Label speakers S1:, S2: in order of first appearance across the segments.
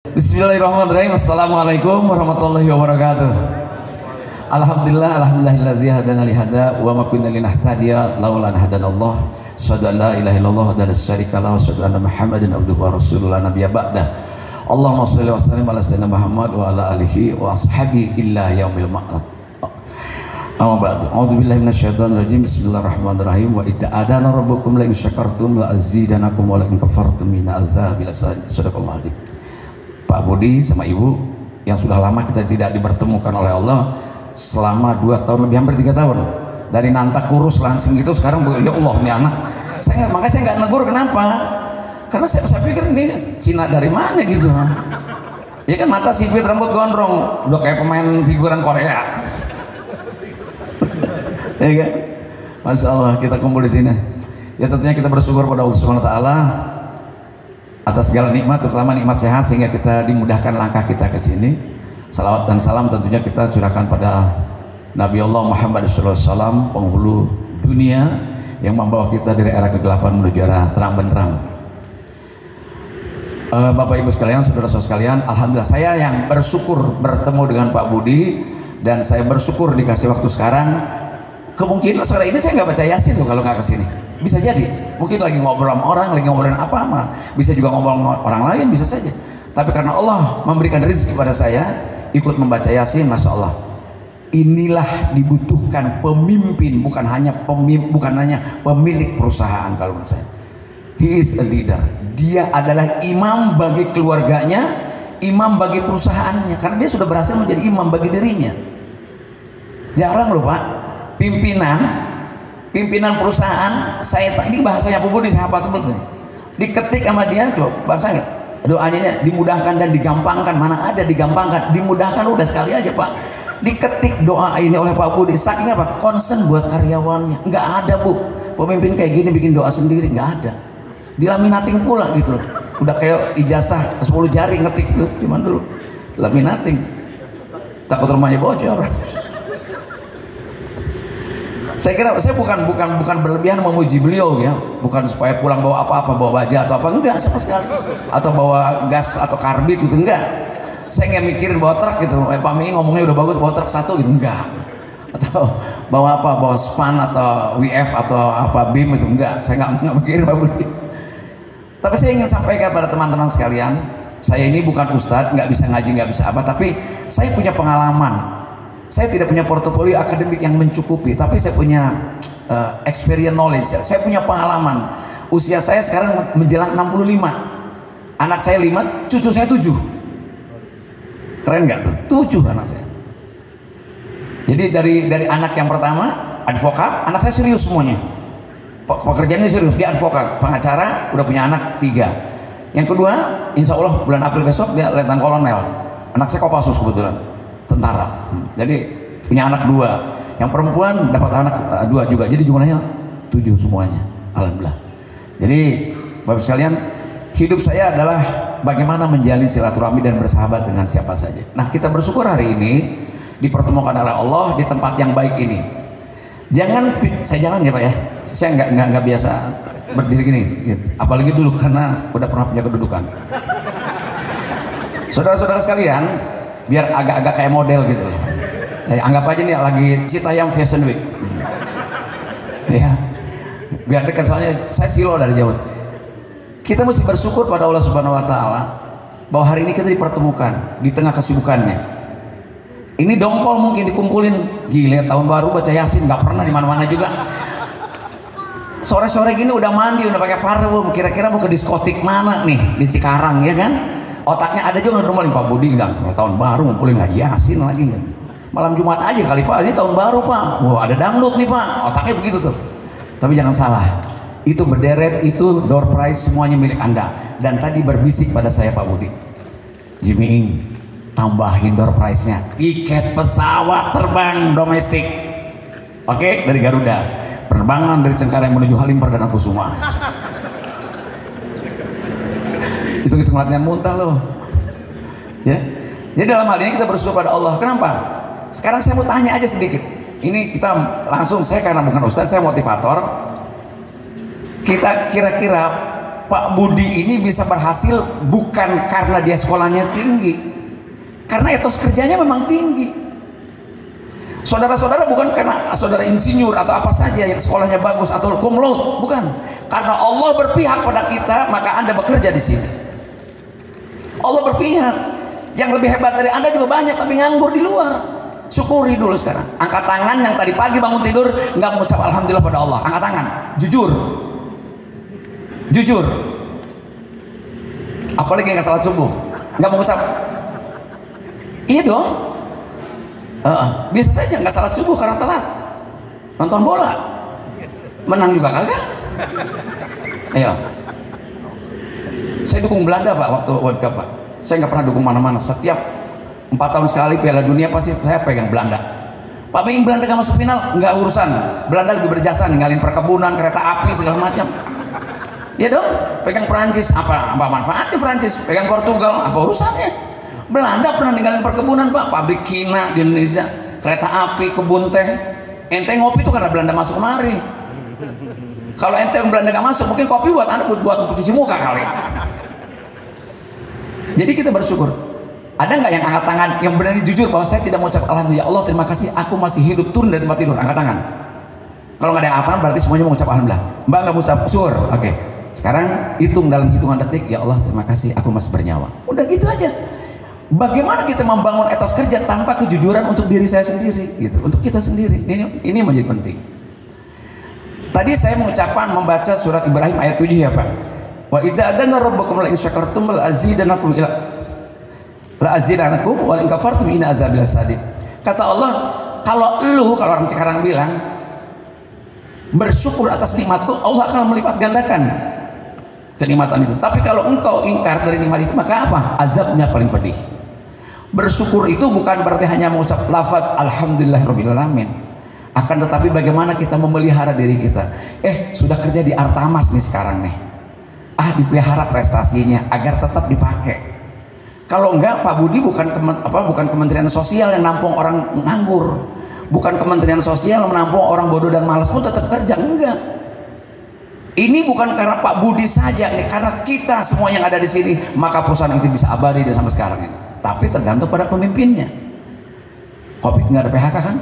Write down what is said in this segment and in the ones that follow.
S1: Bismillahirrahmanirrahim. Assalamualaikum warahmatullahi wabarakatuh. Alhamdulillahillazi hadana li hada wa ma kunna linahtadiya laula an hadanallah. Asyhadu an la ilaha illallah wa la syarika lahu wa asyhadu anna Muhammadan abduhu wa rasuluhu la nabiyya ba'dah. Allahumma shalli wa sallim ala sayyidina Muhammad wa ala alihi wa ashabihi illa yaumil ma'ad. Amma ba'du. A'udzu billahi minasyaitonir rajim. Bismillahirrahmanirrahim. Wa idza adana rabbukum la in syakartum la azidanakum wa la in kafartum min azabil sadaqallahu alazim. Pak Budi sama Ibu yang sudah lama kita tidak dipertemukan oleh Allah selama 2 tahun lebih, hampir 3 tahun, dari nantak kurus langsing gitu, sekarang ya Allah ini anak makanya saya nggak negur. Kenapa? Karena saya pikir ini Cina dari mana gitu ya kan, mata sipit rambut gondrong udah kayak pemain figuran Korea ya kan. Masya Allah, kita kumpul di sini ya, tentunya kita bersyukur pada Allah Subhanahu Wa Taala atas segala nikmat, terutama nikmat sehat sehingga kita dimudahkan langkah kita ke sini. Salawat dan salam tentunya kita curahkan pada Nabi Allah Muhammad SAW, penghulu dunia yang membawa kita dari era kegelapan menuju era terang benderang. Bapak Ibu sekalian, saudara-saudara sekalian, alhamdulillah saya yang bersyukur bertemu dengan Pak Budi, dan saya bersyukur dikasih waktu sekarang. Kemungkinan sore ini saya nggak baca Yasin tuh kalau nggak kesini. Bisa jadi, mungkin lagi ngobrol sama orang, lagi ngobrolin apa-apa, bisa juga ngobrol sama orang lain, bisa saja. Tapi karena Allah memberikan rezeki pada saya, ikut membaca Yasin, Masya Allah. Inilah dibutuhkan pemimpin, bukan hanya pemilik perusahaan kalau menurut saya. He is a leader. Dia adalah imam bagi keluarganya, imam bagi perusahaannya, karena dia sudah berhasil menjadi imam bagi dirinya. Jarang loh Pak, pimpinan perusahaan, ini bahasanya Pak Budi, sahabat teman, diketik sama dia tuh bahasanya, doanya dimudahkan dan digampangkan. Mana ada digampangkan, dimudahkan udah sekali aja Pak. Diketik doa ini oleh Pak Budi, saking apa? Concern buat karyawannya. Nggak ada Bu, pemimpin kayak gini bikin doa sendiri, nggak ada. Dilaminating pula gitu loh. Udah kayak ijazah 10 jari ngetik tuh, gimana dulu? Laminating. Takut rumahnya bocor. Saya kira saya bukan berlebihan memuji beliau ya, bukan supaya pulang bawa apa-apa, bawa baja atau apa, enggak sama sekali, atau bawa gas atau karbit gitu, enggak. Saya nggak mikirin bawa truk gitu, Pak Mi ngomongnya udah bagus, bawa truk 1 gitu, enggak. Atau bawa apa, bawa span atau WF atau apa BIM itu, enggak. Saya nggak mikirin Pak Budi. Tapi saya ingin sampaikan pada teman-teman sekalian, saya ini bukan ustadz, nggak bisa ngaji, nggak bisa apa, tapi saya punya pengalaman. Saya tidak punya portofolio akademik yang mencukupi, tapi saya punya experience knowledge. Saya punya pengalaman. Usia saya sekarang menjelang 65. Anak saya 5, cucu saya 7. Keren nggak tuh? 7 anak saya. Jadi dari anak yang pertama advokat, anak saya serius semuanya. Pekerjaannya serius, dia advokat, pengacara, udah punya anak 3. Yang kedua, insya Allah bulan April besok dia letnan kolonel. Anak saya Kopassus kebetulan, tentara. Jadi punya anak 2. Yang perempuan dapat anak 2 juga. Jadi jumlahnya 7 semuanya. Alhamdulillah. Jadi Bapak sekalian, hidup saya adalah bagaimana menjalin silaturahmi dan bersahabat dengan siapa saja. Nah, kita bersyukur hari ini dipertemukan oleh Allah di tempat yang baik ini. Saya jangan ya Pak ya. Saya nggak biasa berdiri gini, gitu. Apalagi dulu karena udah pernah punya kedudukan. Saudara-saudara sekalian, biar agak-agak kayak model gitu loh. Anggap aja nih lagi Citayam Fashion Week. Ya, biar dekat, soalnya saya silo dari jauh. Kita mesti bersyukur pada Allah Subhanahu Wa Taala bahwa hari ini kita dipertemukan di tengah kesibukannya. Ini dongkol mungkin dikumpulin, gila tahun baru baca Yasin, nggak pernah di mana-mana juga. Sore-sore gini udah mandi, udah pakai parfum, kira-kira mau ke diskotik mana nih di Cikarang ya kan? Otaknya ada juga ngomongin Pak Budi, nggak tahun baru ngumpulin ngaji Yasin lagi kan? Malam Jumat aja kali Pak, ini tahun baru Pak. Wah ada dangdut nih Pak, otaknya begitu tuh. Tapi jangan salah, itu berderet, itu door prize semuanya milik Anda. Dan tadi berbisik pada saya Pak Budi, Jimmy tambahin door prize-nya, tiket pesawat terbang domestik. Oke, dari Garuda, penerbangan dari Cengkareng menuju Halim Perdana Kusuma. Itu latihan muntah loh ya. Jadi dalam hal ini kita bersyukur pada Allah. Kenapa? Sekarang saya mau tanya aja sedikit. Ini kita langsung, saya karena bukan ustaz, saya motivator. Kita kira-kira Pak Budi ini bisa berhasil bukan karena dia sekolahnya tinggi, karena etos kerjanya memang tinggi. Saudara-saudara bukan karena saudara insinyur atau apa saja yang sekolahnya bagus atau cum laude, bukan. Karena Allah berpihak pada kita, maka Anda bekerja di sini. Allah berpihak. Yang lebih hebat dari Anda juga banyak tapi nganggur di luar. Syukuri dulu sekarang. Angkat tangan yang tadi pagi bangun tidur nggak mengucap alhamdulillah pada Allah. Angkat tangan. Jujur. Jujur. Apalagi nggak salat subuh, nggak mengucap. Iya dong. Bisa saja nggak salat subuh karena telat nonton bola, menang juga kagak. Ayo, saya dukung Belanda Pak waktu World Cup Pak. Saya nggak pernah dukung mana-mana. Setiap 4 tahun sekali Piala Dunia pasti saya pegang Belanda. Pak Bing, Belanda gak masuk final, nggak urusan. Belanda lebih berjasa ninggalin perkebunan, kereta api segala macam. Ya dong, pegang Perancis, apa manfaatnya Perancis? Pegang Portugal, apa urusannya? Belanda pernah ninggalin perkebunan Pak, pabrik kina di Indonesia, kereta api, kebun teh. Ente ngopi itu karena Belanda masuk kemari. Kalau ente Belanda gak masuk, mungkin kopi buat Anda buat cuci muka kali. Jadi kita bersyukur. Ada nggak yang angkat tangan yang berani jujur bahwa saya tidak mau ucap alhamdulillah, ya Allah terima kasih aku masih hidup, turun dari tempat tidur? Angkat tangan. Kalau nggak ada yang angkat tangan berarti semuanya mau ucap alhamdulillah. Mbak nggak mau ucap syukur. Oke. Sekarang hitung dalam hitungan detik, ya Allah terima kasih aku masih bernyawa. Udah gitu aja. Bagaimana kita membangun etos kerja tanpa kejujuran untuk diri saya sendiri, gitu, untuk kita sendiri. Ini menjadi penting. Tadi saya mengucapkan membaca surat Ibrahim ayat 7 ya Pak. Wa idza adana rabbukum la in syakartum la azidanakum la azidanakum wa in kafartum inna azabil sadid. Kata Allah, kalau orang sekarang bilang bersyukur atas nikmatku, Allah akan melipat gandakan kenikmatan itu. Tapi kalau engkau ingkar dari nikmat itu, maka apa? Azabnya paling pedih. Bersyukur itu bukan berarti hanya mengucap lafaz alhamdulillahirabbil alamin. Akan tetapi bagaimana kita memelihara diri kita. Sudah kerja di Artamas nih sekarang nih. Dipelihara prestasinya agar tetap dipakai. Kalau enggak, Pak Budi bukan Kementerian Sosial yang nampung orang nganggur, bukan Kementerian Sosial yang menampung orang bodoh dan malas pun tetap kerja, enggak. Ini bukan karena Pak Budi saja, ini karena kita semua yang ada di sini, maka perusahaan itu bisa abadi dan sampai sekarang ini. Tapi tergantung pada pemimpinnya. Covid nggak ada PHK kan?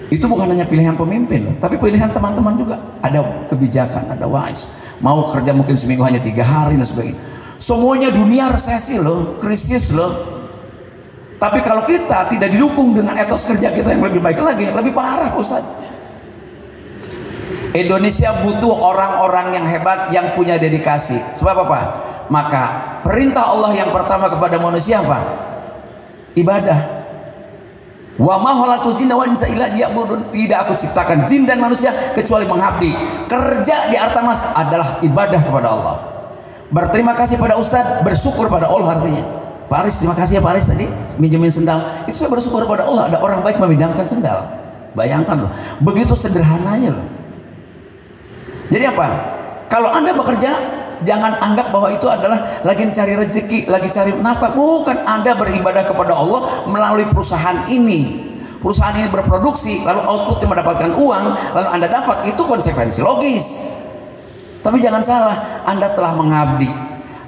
S1: Itu bukan hanya pilihan pemimpin, tapi pilihan teman-teman juga. Ada kebijakan, ada wise. Mau kerja mungkin seminggu hanya 3 hari dan sebagainya. Semuanya dunia resesi loh, krisis loh. Tapi kalau kita tidak didukung dengan etos kerja kita yang lebih baik lagi, lebih parah Ustaz. Indonesia butuh orang-orang yang hebat, yang punya dedikasi. Sebab apa? Maka perintah Allah yang pertama kepada manusia apa? Ibadah. Wa ma khalaqtul jinna wal insa illa liya'budun. Tidak aku ciptakan jin dan manusia kecuali mengabdi. Kerja di Artamas adalah ibadah kepada Allah. Berterima kasih pada Ustadz, bersyukur pada Allah artinya. Pak Aris, terima kasih ya Pak Aris tadi minjemin sendal. Itu saya bersyukur pada Allah, ada orang baik meminjamkan sendal. Bayangkan loh, begitu sederhananya loh. Jadi apa? Kalau Anda bekerja, jangan anggap bahwa itu adalah lagi cari rezeki, lagi cari nafkah. Bukan, Anda beribadah kepada Allah melalui perusahaan ini. Perusahaan ini berproduksi, lalu outputnya mendapatkan uang, lalu Anda dapat, itu konsekuensi logis. Tapi jangan salah, Anda telah mengabdi.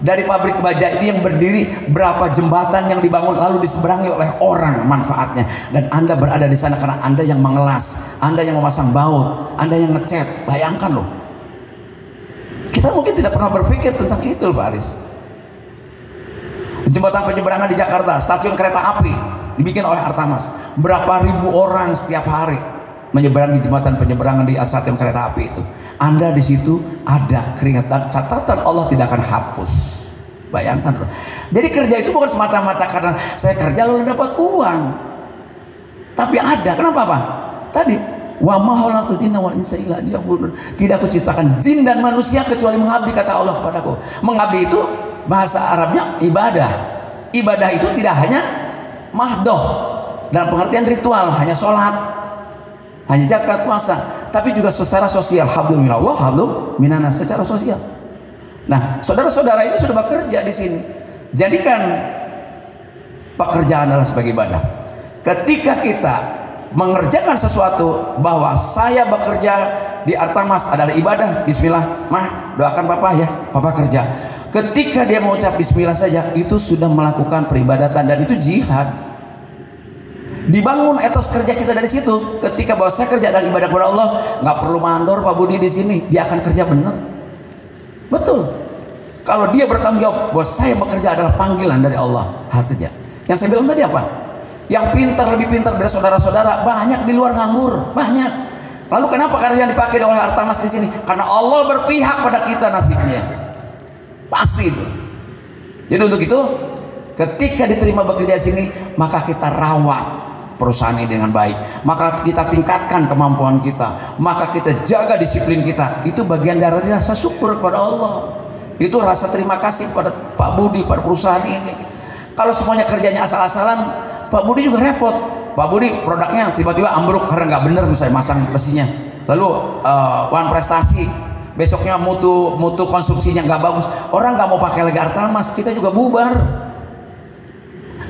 S1: Dari pabrik baja ini yang berdiri, berapa jembatan yang dibangun lalu diseberangi oleh orang manfaatnya, dan Anda berada di sana karena Anda yang mengelas, Anda yang memasang baut, Anda yang ngecat. Bayangkan loh. Kita mungkin tidak pernah berpikir tentang itu Pak Aris. Jembatan penyeberangan di Jakarta, stasiun kereta api dibikin oleh Artamas. Berapa ribu orang setiap hari menyeberangi jembatan penyeberangan di stasiun kereta api itu. Anda di situ ada keringat, catatan Allah tidak akan hapus. Bayangkan loh. Jadi kerja itu bukan semata-mata karena saya kerja lalu dapat uang. Tapi ada, kenapa Pak? Tadi wa ma khalaqtul jinna wal insa illa liya'budun. Tidak aku ciptakan jin dan manusia kecuali mengabdi, kata Allah kepadaku. Mengabdi itu bahasa Arabnya ibadah. Ibadah itu tidak hanya mahdoh dalam pengertian ritual, hanya sholat, hanya zakat, puasa, tapi juga secara sosial. Hablum minallah, hablum minanas, secara sosial. Nah, saudara-saudara ini sudah bekerja di sini. Jadikan pekerjaan adalah sebagai ibadah. Ketika kita mengerjakan sesuatu, bahwa saya bekerja di Artamas adalah ibadah. Bismillah, mah doakan papa ya, papa kerja. Ketika dia mengucap bismillah saja, itu sudah melakukan peribadatan dan itu jihad. Dibangun etos kerja kita dari situ. Ketika bahwa saya kerja adalah ibadah kepada Allah, nggak perlu mandor Pak Budi di sini, dia akan kerja benar. Betul. Kalau dia bertanggung jawab bahwa saya bekerja adalah panggilan dari Allah, hak kerja. Yang saya bilang tadi apa? Yang pintar, lebih pintar dari saudara-saudara banyak di luar nganggur, banyak. Lalu kenapa karya yang dipakai oleh Artamas di sini? Karena Allah berpihak pada kita nasibnya. Pasti itu. Jadi untuk itu, ketika diterima bekerja di sini, maka kita rawat perusahaan ini dengan baik, maka kita tingkatkan kemampuan kita, maka kita jaga disiplin kita. Itu bagian dari rasa syukur kepada Allah. Itu rasa terima kasih pada Pak Budi, pada perusahaan ini. Kalau semuanya kerjanya asal-asalan, Pak Budi juga repot. Pak Budi produknya tiba-tiba ambruk karena nggak bener misalnya masang besinya, lalu wan prestasi, besoknya mutu konstruksinya nggak bagus, orang nggak mau pakai lagi Artamas, kita juga bubar.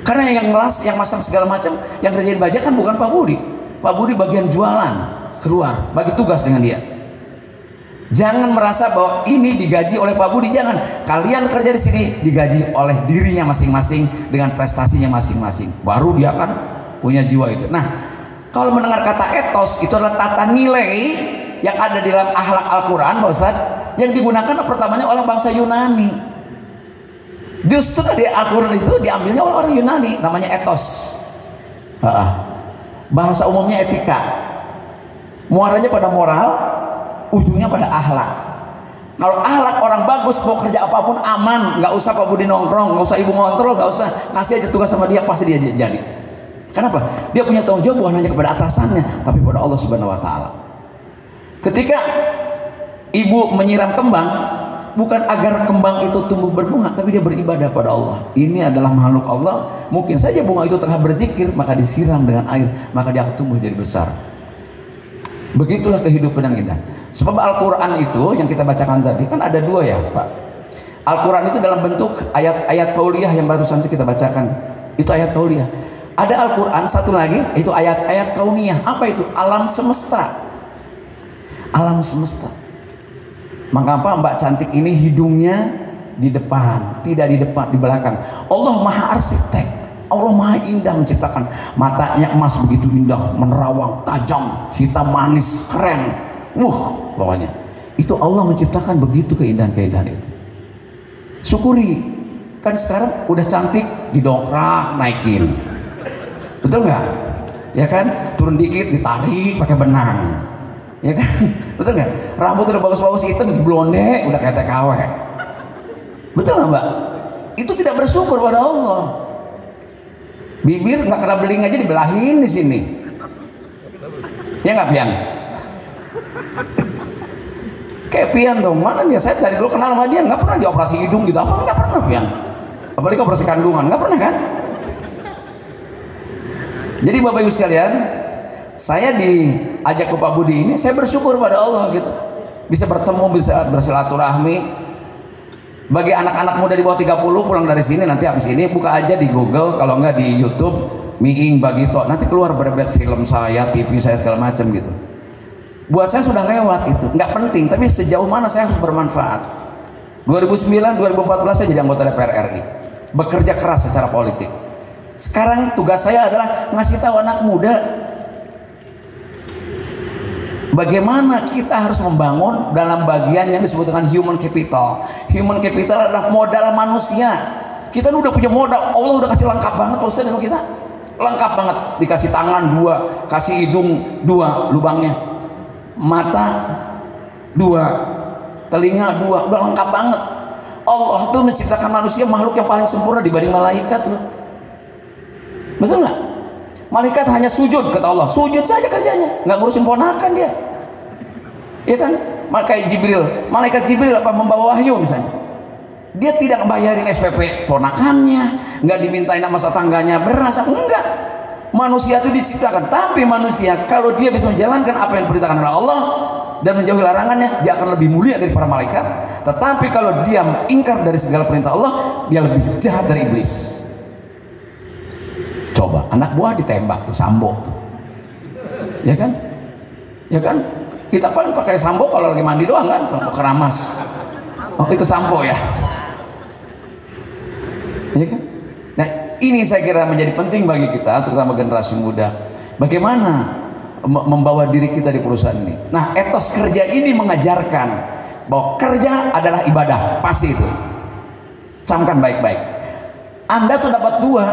S1: Karena yang ngelas, yang masang segala macam, yang kerjain baja kan bukan Pak Budi. Pak Budi bagian jualan, keluar, bagi tugas dengan dia. Jangan merasa bahwa ini digaji oleh Pak Budi, jangan. Kalian kerja di sini digaji oleh dirinya masing-masing dengan prestasinya masing-masing. Baru dia akan punya jiwa itu. Nah, kalau mendengar kata etos, itu adalah tata nilai yang ada di dalam akhlak Al-Quran, Pak Ustadz, yang digunakan pertamanya oleh bangsa Yunani. Justru di Al-Quran itu diambilnya oleh orang Yunani, namanya etos. Bahasa umumnya etika, muaranya pada moral, ujungnya pada akhlak. Kalau akhlak orang bagus, mau kerja apapun aman, nggak usah Pak Budi nongkrong, nggak usah ibu ngontrol, nggak usah, kasih aja tugas sama dia, pasti dia jadi. Kenapa? Dia punya tanggung jawab bukan hanya kepada atasannya, tapi pada Allah Subhanahu Wa Taala. Ketika ibu menyiram kembang, bukan agar kembang itu tumbuh berbunga, tapi dia beribadah pada Allah. Ini adalah makhluk Allah. Mungkin saja bunga itu tengah berzikir, maka disiram dengan air, maka dia akan tumbuh jadi besar. Begitulah kehidupan yang indah. Sebab Al-Quran itu yang kita bacakan tadi kan ada dua ya Pak. Al-Quran itu dalam bentuk ayat-ayat qauliyah yang barusan kita bacakan, itu ayat qauliyah. Ada Al-Quran satu lagi, itu ayat-ayat kauniyah. Apa itu? Alam semesta. Alam semesta. Maka apa Mbak cantik ini hidungnya di depan, tidak di depan, di belakang. Allah Maha Arsitek, Allah Maha Indah menciptakan. Matanya emas begitu indah, menerawang, tajam, hitam manis, keren. Pokoknya itu Allah menciptakan begitu keindahan-keindahan itu. Syukuri. Kan sekarang udah cantik, didongkrak, naikin. Betul nggak? Ya kan? Turun dikit, ditarik pakai benang. Ya kan? Betul nggak? Rambut udah bagus-bagus hitam, diblonde, udah kayak TKW. Betul nggak Mbak? Itu tidak bersyukur pada Allah. Bibir nggak kena beling aja dibelahin di sini. Ya nggak Pian? Kayak Pian dong, mana dia? Saya dari dulu kenal sama dia, nggak pernah dioperasi hidung gitu, apa nggak pernah Pian? Apalagi operasi kandungan, nggak pernah kan? Jadi Bapak Ibu sekalian, saya diajak ke Pak Budi ini, saya bersyukur pada Allah gitu, bisa bertemu, bisa bersilaturahmi. Bagi anak-anak muda di bawah 30 pulang dari sini, nanti habis ini buka aja di Google, kalau enggak di YouTube, Miing Bagito, nanti keluar berbeda film saya, TV saya segala macam gitu. Buat saya sudah lewat itu, nggak penting, tapi sejauh mana saya harus bermanfaat. 2009, 2014 saya jadi anggota DPR RI, bekerja keras secara politik. Sekarang tugas saya adalah ngasih tahu anak muda bagaimana kita harus membangun dalam bagian yang disebut dengan human capital. Human capital adalah modal manusia. Kita udah punya modal, Allah udah kasih lengkap banget Pak Ustaz sama kita. Lengkap banget, dikasih tangan 2, kasih hidung 2 lubangnya, mata 2, telinga 2, udah lengkap banget. Allah tuh menciptakan manusia makhluk yang paling sempurna dibanding malaikat loh. Betul nggak? Malaikat hanya sujud kata Allah, sujud saja kerjanya, nggak ngurusin ponakan dia. Iya kan? Malaikat Jibril apa membawa wahyu misalnya, dia tidak membayarin SPP ponakannya, nggak dimintain sama tetangganya beras, enggak. Manusia itu diciptakan, tapi manusia kalau dia bisa menjalankan apa yang diperintahkan oleh Allah dan menjauhi larangannya, dia akan lebih mulia dari para malaikat. Tetapi kalau dia ingkar dari segala perintah Allah, dia lebih jahat dari iblis. Coba anak buah ditembak tuh, Sambo tuh, ya kan? Kita paling pakai sampo kalau lagi mandi doang kan, kalau keramas. Oh itu sampo ya. Iya kan? Nah ini saya kira menjadi penting bagi kita, terutama generasi muda. Bagaimana membawa diri kita di perusahaan ini. Nah etos kerja ini mengajarkan bahwa kerja adalah ibadah, pasti itu. Camkan baik-baik. Anda tuh dapat dua.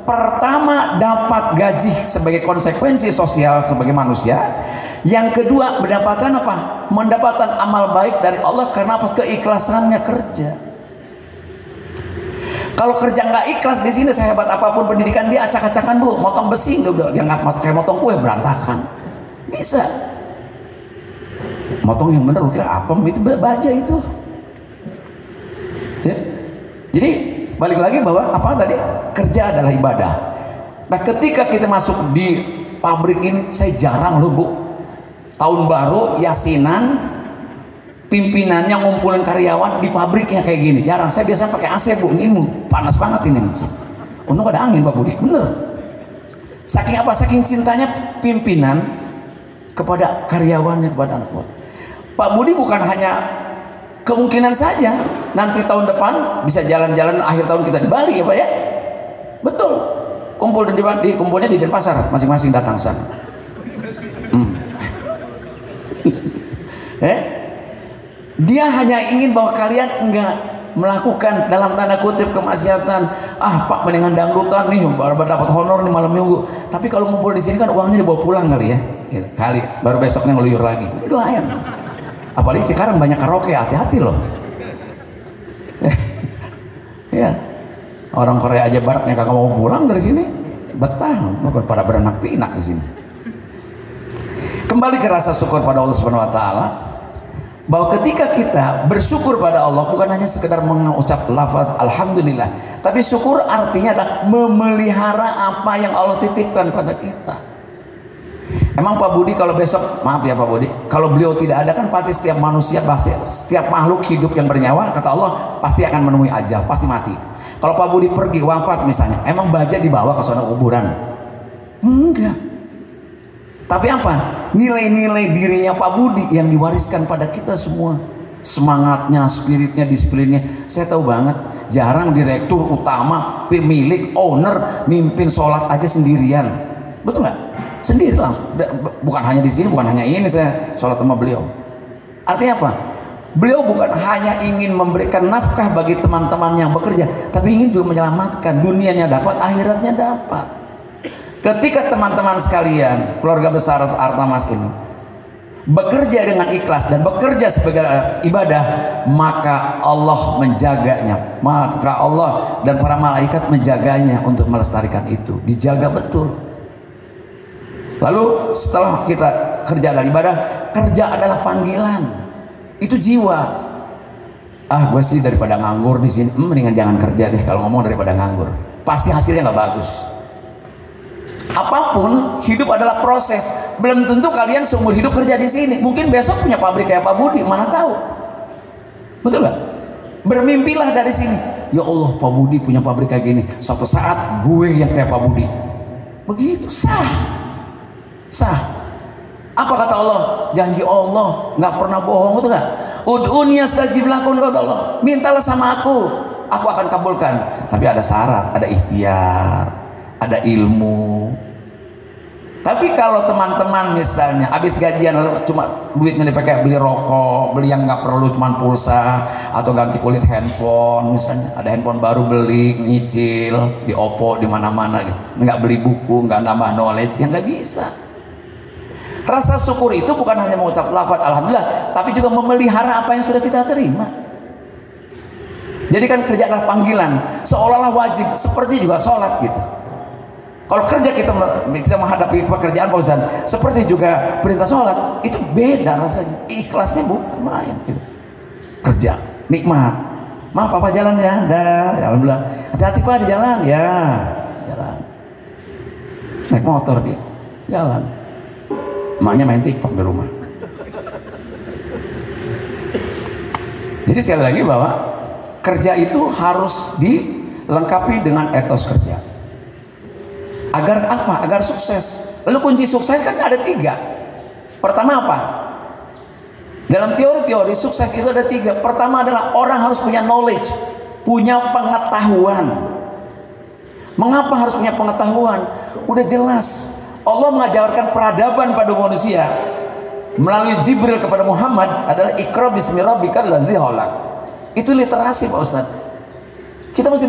S1: Pertama dapat gaji sebagai konsekuensi sosial sebagai manusia. Yang kedua mendapatkan apa? Mendapatkan amal baik dari Allah karena apa? Keikhlasannya kerja. Kalau kerja nggak ikhlas di sini, sehebat apapun pendidikan dia acak-acakan bu, motong besi nggak, dia nggak kayak motong kue berantakan. Bisa. Motong yang bener, kira apa? Itu baja itu. Ya. Jadi balik lagi bahwa apa tadi? Kerja adalah ibadah. Nah ketika kita masuk di pabrik ini, saya jarang loh bu. Tahun baru yasinan pimpinannya ngumpulin karyawan di pabriknya kayak gini, jarang. Saya biasa pakai AC bu, ini panas banget ini. Untung ada angin Pak Budi, bener. Saking apa? Saking cintanya pimpinan kepada karyawannya, kepada anak buah. Pak Budi bukan hanya kemungkinan saja nanti tahun depan bisa jalan-jalan akhir tahun kita di Bali ya Pak ya, betul. Kumpulnya di Denpasar, masing-masing datang sana. Dia hanya ingin bahwa kalian enggak melakukan dalam tanda kutip kemaksiatan. Ah Pak mendingan dangdutan nih, baru dapat honor nih malam minggu. Tapi kalau ngumpul di sini kan uangnya dibawa pulang kali ya, gitu. Kali baru besoknya ngeluyur lagi. Itu lain. Apalagi sekarang banyak karaoke, hati-hati loh. Ya, orang Korea aja baratnya kagak mau pulang dari sini, betah, bukan pada beranak pinak di sini. Kembali ke rasa syukur pada Allah Subhanahu Wa Taala. Bahwa ketika kita bersyukur pada Allah bukan hanya sekedar mengucap lafaz alhamdulillah, tapi syukur artinya adalah memelihara apa yang Allah titipkan pada kita. Emang Pak Budi kalau besok, maaf ya Pak Budi, kalau beliau tidak ada kan pasti setiap manusia, pasti setiap makhluk hidup yang bernyawa kata Allah pasti akan menemui ajal, pasti mati. Kalau Pak Budi pergi wafat misalnya, emang baja dibawa ke sana kuburan? Enggak. Tapi apa? Nilai-nilai dirinya Pak Budi yang diwariskan pada kita semua. Semangatnya, spiritnya, disiplinnya. Saya tahu banget, jarang direktur utama, pemilik, owner, mimpin sholat aja sendirian. Betul nggak? Sendiri langsung. Bukan hanya di sini, bukan hanya ini saya sholat sama beliau. Artinya apa? Beliau bukan hanya ingin memberikan nafkah bagi teman-teman yang bekerja, tapi ingin juga menyelamatkan. Dunianya dapat, akhiratnya dapat. Ketika teman-teman sekalian, keluarga besar Artamas ini bekerja dengan ikhlas dan bekerja sebagai ibadah, maka Allah menjaganya, maka Allah dan para malaikat menjaganya untuk melestarikan itu, dijaga betul. Lalu setelah kita kerja adalah ibadah, kerja adalah panggilan, itu jiwa. Ah gue sih daripada nganggur di sini, mendingan jangan kerja deh kalau ngomong daripada nganggur, pasti hasilnya nggak bagus. Apapun hidup adalah proses. Belum tentu kalian seumur hidup kerja di sini. Mungkin besok punya pabrik kayak Pak Budi, mana tahu. Betul nggak? Bermimpilah dari sini. Ya Allah, Pak Budi punya pabrik kayak gini. Suatu saat gue yang kayak Pak Budi. Begitu sah. Sah. Apa kata Allah? Janji Allah nggak pernah bohong, betul nggak? Ud'uni astajib lakum, kata Allah. Mintalah sama aku akan kabulkan. Tapi ada syarat, ada ikhtiar, ada ilmu. Tapi kalau teman-teman misalnya habis gajian lalu cuma duitnya dipakai beli rokok, beli yang nggak perlu, cuma pulsa atau ganti kulit handphone, misalnya ada handphone baru beli nyicil di Oppo di mana-mana gitu, nggak beli buku, nggak nambah knowledge, yang nggak bisa. Rasa syukur itu bukan hanya mengucap lafaz alhamdulillah, tapi juga memelihara apa yang sudah kita terima. Jadi kan kerja adalah panggilan, seolah-olah wajib, seperti juga sholat gitu. Kalau kerja kita menghadapi pekerjaan Pak Ustaz, seperti juga perintah sholat, itu beda rasanya. Ikhlasnya bukan main gitu. Kerja nikmat. Maaf Papa jalan ya, dah, ya alhamdulillah. Hati-hati Pak di jalan, ya jalan. Naik motor dia, jalan. Emaknya main TikTok di rumah. Jadi sekali lagi bahwa kerja itu harus dilengkapi dengan etos kerja. Agar apa? Agar sukses. Lalu kunci sukses kan ada 3. Pertama apa? Dalam teori-teori sukses itu ada 3. Pertama adalah orang harus punya knowledge, punya pengetahuan. Mengapa harus punya pengetahuan? Udah jelas Allah mengajarkan peradaban pada manusia melalui Jibril kepada Muhammad adalah Iqra bismi rabbikal ladzi khalaq. Itu literasi Pak Ustaz. Kita mesti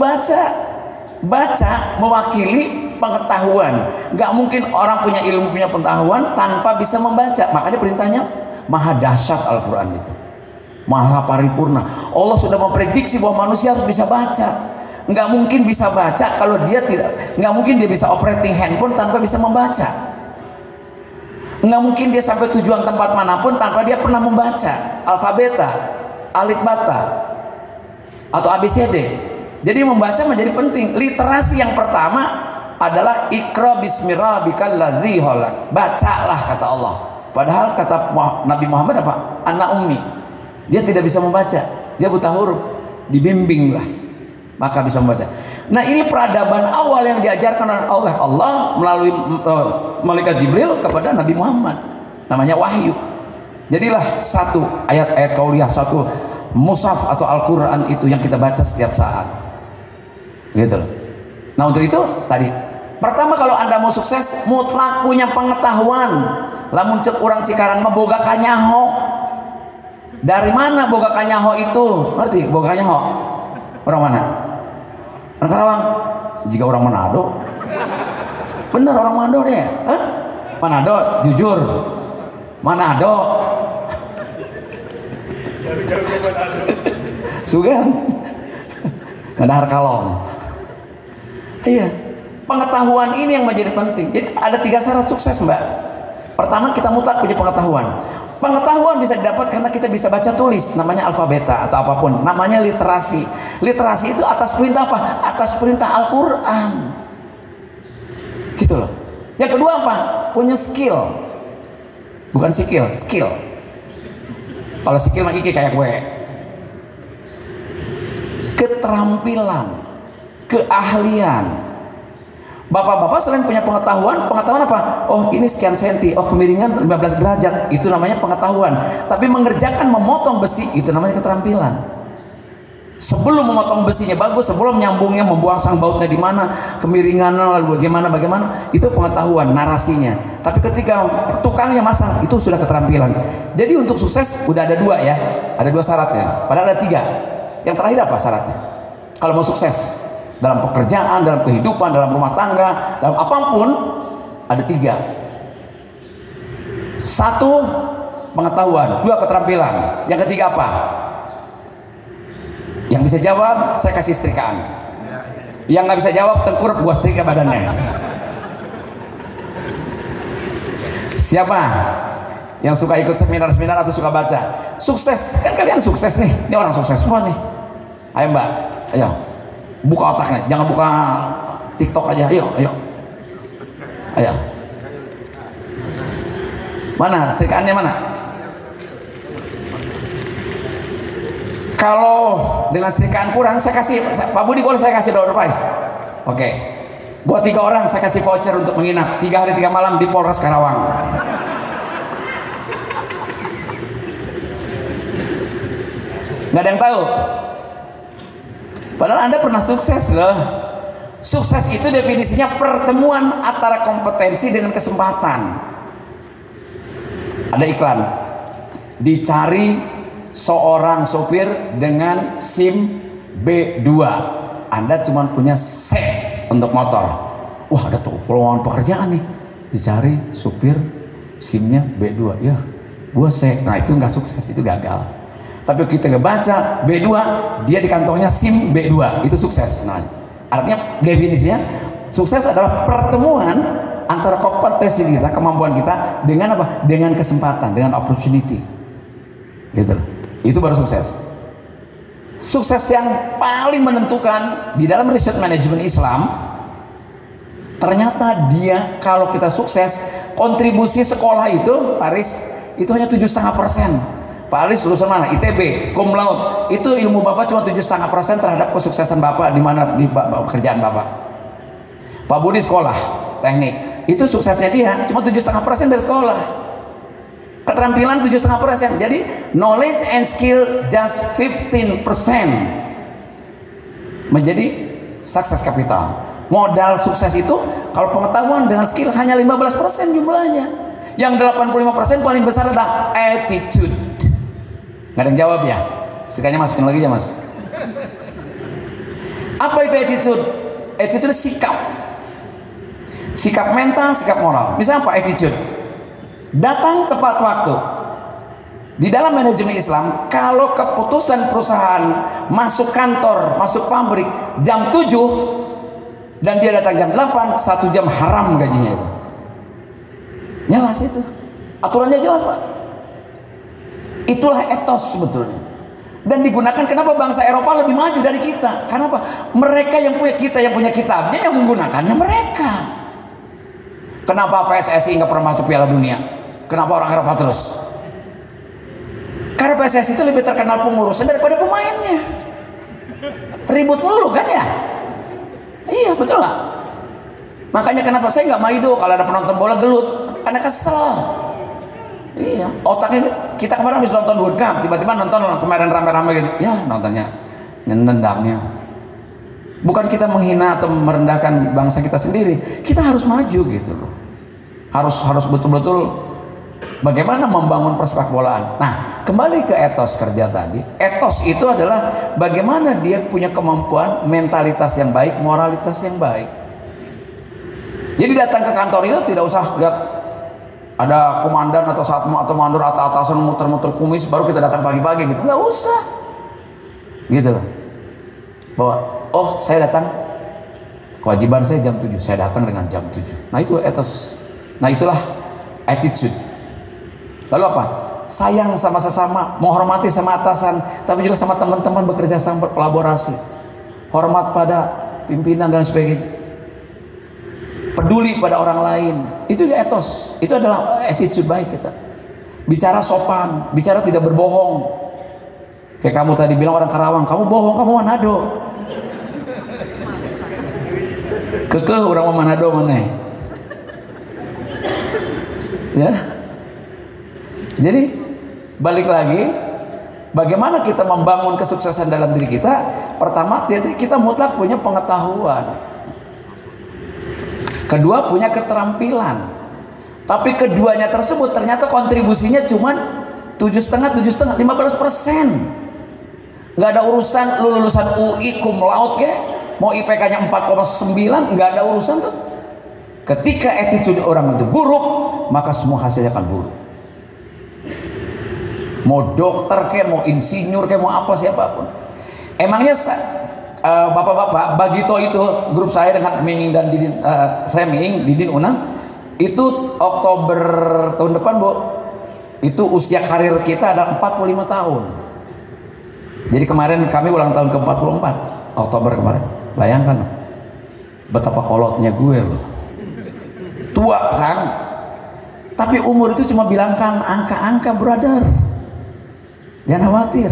S1: baca mewakili pengetahuan. Nggak mungkin orang punya ilmu, punya pengetahuan tanpa bisa membaca. Makanya perintahnya maha dahsyat Al-Quran itu, maha paripurna. Allah sudah memprediksi bahwa manusia harus bisa baca. Nggak mungkin bisa baca kalau dia tidak, nggak mungkin dia bisa operating handphone tanpa bisa membaca. Nggak mungkin dia sampai tujuan tempat manapun tanpa dia pernah membaca alfabeta, alif bata atau ABCD. Jadi membaca menjadi penting. Literasi yang pertama adalah Iqra bismi rabbikal ladzi khalaq. Bacalah kata Allah. Padahal kata Nabi Muhammad apa? Anak ummi. Dia tidak bisa membaca, dia buta huruf. Dibimbinglah, maka bisa membaca. Nah, ini peradaban awal yang diajarkan oleh Allah melalui malaikat Jibril kepada Nabi Muhammad. Namanya wahyu. Jadilah satu ayat-ayat qauliyah, satu mushaf atau Al-Quran itu yang kita baca setiap saat. Gitu loh. Nah, untuk itu tadi pertama, kalau Anda mau sukses mutlak punya pengetahuan. Lamun cek orang Cikarang mah boga kanyaho. Dari mana boga kanyaho itu? Ngerti boga kanyaho? Orang mana? Orang Karawang. Jika orang Manado. Bener orang Manado deh. Hah? Manado, jujur. Manado. Sugan. Ngadahar kalong. Iya. Pengetahuan ini yang menjadi penting. Jadi ada 3 syarat sukses, Mbak. Pertama, kita mutlak punya pengetahuan. Pengetahuan bisa didapat karena kita bisa baca tulis, namanya alfabeta atau apapun, namanya literasi. Literasi itu atas perintah apa? Atas perintah Al-Quran. Gitu loh. Yang kedua apa? Punya skill. Bukan skill, skill. Kalau skill mah iki kayak gue. Keterampilan, keahlian. Bapak-bapak selain punya pengetahuan apa? Oh, ini sekian senti, oh kemiringan 15 derajat, itu namanya pengetahuan. Tapi mengerjakan memotong besi, itu namanya keterampilan. Sebelum memotong besinya bagus, sebelum nyambungnya, membuang sang bautnya di mana, kemiringan lalu bagaimana, itu pengetahuan, narasinya. Tapi ketika tukangnya masang, itu sudah keterampilan. Jadi untuk sukses udah ada 2 ya, ada 2 syaratnya. Padahal ada 3. Yang terakhir apa syaratnya? Kalau mau sukses dalam pekerjaan, dalam kehidupan, dalam rumah tangga, dalam apapun, ada 3. 1, pengetahuan. 2, keterampilan. Yang ketiga apa? Yang bisa jawab, saya kasih setrikaan. Yang nggak bisa jawab, tengkurap gua setrika badannya. Siapa yang suka ikut seminar-seminar atau suka baca? Sukses, kan kalian sukses nih. Ini orang sukses semua nih. Ayo Mbak, ayo. Buka otaknya, jangan buka TikTok aja. Ayo. Mana setrikaannya mana? Kalau dengan setrikaan kurang, saya kasih, Pak Budi boleh saya kasih door prize. Oke. Buat 3 orang saya kasih voucher untuk menginap 3 hari 3 malam di Polres Karawang. Nggak ada yang tahu. Padahal Anda pernah sukses loh. Sukses itu definisinya pertemuan antara kompetensi dengan kesempatan. Ada iklan. Dicari seorang sopir dengan SIM B2. Anda cuma punya C untuk motor. Wah, ada tuh peluang pekerjaan nih. Dicari supir SIM-nya B2. Ya, gua C. Nah, itu nggak sukses, itu gagal. Tapi kita ngebaca B2, dia di kantongnya SIM B2, itu sukses. Nah, artinya definisinya sukses adalah pertemuan antara kompetensi kita, kemampuan kita dengan apa? Dengan kesempatan, dengan opportunity. Gitu. Itu baru sukses. Sukses yang paling menentukan di dalam riset manajemen Islam, ternyata dia kalau kita sukses, kontribusi sekolah itu, Paris, itu hanya 7,5%. Pak Aris lulusan mana? ITB, cum laude. Itu ilmu Bapak cuma 7,5% terhadap kesuksesan Bapak di mana di pekerjaan Bapak. Pak Budi sekolah teknik, itu suksesnya dia cuma 7,5% dari sekolah. keterampilan 7,5%. Jadi knowledge and skill just 15% menjadi success capital. Modal sukses itu kalau pengetahuan dengan skill hanya 15% jumlahnya. Yang 85% paling besar adalah attitude. Nggak ada yang jawab ya? Stikernya masukin lagi ya mas. Apa itu attitude? Attitude sikap. Sikap mental, sikap moral. Misalnya apa attitude? Datang tepat waktu. Di dalam manajemen Islam, kalau keputusan perusahaan masuk kantor, masuk pabrik jam 7 dan dia datang jam 8, 1 jam haram gajinya itu. Jelas itu. Aturannya jelas, Pak. Itulah etos sebetulnya. Dan digunakan, kenapa bangsa Eropa lebih maju dari kita? Kenapa? Mereka yang punya, kita yang punya kitabnya, yang menggunakannya mereka. Kenapa PSSI nggak pernah masuk Piala Dunia? Kenapa orang Eropa terus? Karena PSSI itu lebih terkenal pengurusnya daripada pemainnya. Ribut mulu kan ya? Iya betul lah. Makanya kenapa saya nggak maido kalau ada penonton bola gelut? Karena kesel. Iya, otaknya kita kemarin habis nonton World Cup, tiba-tiba nonton kemarin rame-rame gitu. Ya nontonnya, nendangnya. Bukan kita menghina atau merendahkan bangsa kita sendiri, kita harus maju gitu loh. Harus betul-betul bagaimana membangun persepak bolaan. Nah, kembali ke etos kerja tadi. Etos itu adalah bagaimana dia punya kemampuan mentalitas yang baik, moralitas yang baik. Jadi datang ke kantor itu tidak usah lihat ada komandan atau satpam atau mandor atau atasan muter-muter kumis baru kita datang pagi-pagi gitu. Nggak usah. Gitu loh. Bahwa oh saya datang, kewajiban saya jam 7, saya datang dengan jam 7. Nah itu etos. Nah itulah attitude. Lalu apa? Sayang sama sesama, menghormati sama atasan, tapi juga sama teman-teman, bekerja sama, berkolaborasi, hormat pada pimpinan dan sebagainya, peduli pada orang lain. Itu dia etos. Itu adalah attitude baik kita. Bicara sopan, bicara tidak berbohong. Kayak kamu tadi bilang orang Karawang, kamu bohong, kamu Manado. Kekeh orang Manado mana? Ya. Jadi balik lagi, bagaimana kita membangun kesuksesan dalam diri kita? Pertama, kita mutlak punya pengetahuan. Kedua, punya keterampilan. Tapi keduanya tersebut ternyata kontribusinya cuma 7,5, 15%. Nggak ada urusan lu lulusan UI cum laude ke, mau IPK-nya 4,9, nggak ada urusan tuh. Ketika attitude orang itu buruk, maka semua hasilnya akan buruk. Mau dokter kayak, mau insinyur kayak, mau apa siapapun. Emangnya bapak-bapak Bagito itu grup saya dengan Ming dan Didin, saya Ming, Didin, Unang, itu Oktober tahun depan Bu, itu usia karir kita ada 45 tahun. Jadi kemarin kami ulang tahun ke 44 Oktober kemarin. Bayangkan betapa kolotnya gue loh, tua kan, tapi umur itu cuma bilangkan angka-angka brother. Jangan khawatir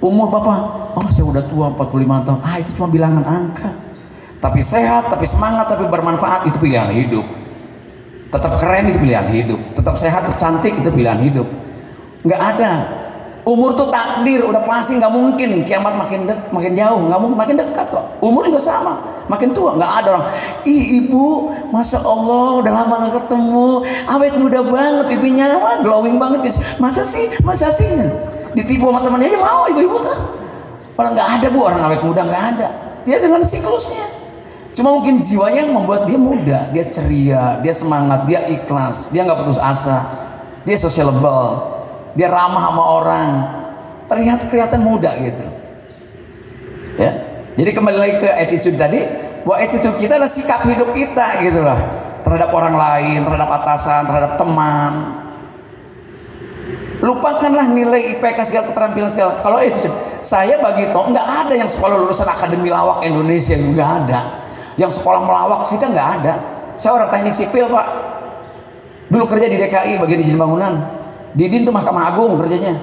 S1: umur bapak, oh saya udah tua 45 tahun, itu cuma bilangan angka. Tapi sehat, tapi semangat, tapi bermanfaat, itu pilihan hidup. Tetap keren, itu pilihan hidup. Tetap sehat, cantik, itu pilihan hidup. Nggak ada umur tuh takdir, udah pasti, nggak mungkin kiamat makin jauh, nggak mungkin, makin dekat kok. Umur juga sama, makin tua. Nggak ada orang, ih ibu, masya Allah udah lama nggak ketemu, awet muda banget, pipinya wah, glowing banget guys. Masa sih ditipu sama temannya aja mau ibu-ibu tuh. Kalau nggak ada Bu, orang awet muda nggak ada. Dia dengan siklusnya. Cuma mungkin jiwanya yang membuat dia muda, dia ceria, dia semangat, dia ikhlas, dia nggak putus asa, dia sociable, dia ramah sama orang, kelihatan muda gitu. Ya. Jadi kembali lagi ke attitude tadi, bahwa attitude kita adalah sikap hidup kita gitu loh, terhadap orang lain, terhadap atasan, terhadap teman. Lupakanlah nilai IPK segala, keterampilan segala. Kalau itu saya Bagito, nggak ada yang sekolah lulusan Akademi Lawak Indonesia, nggak ada. Yang sekolah melawak kita nggak ada. Saya orang teknik sipil Pak, dulu kerja di DKI bagian izin bangunan. Didin tuh Mahkamah Agung kerjanya.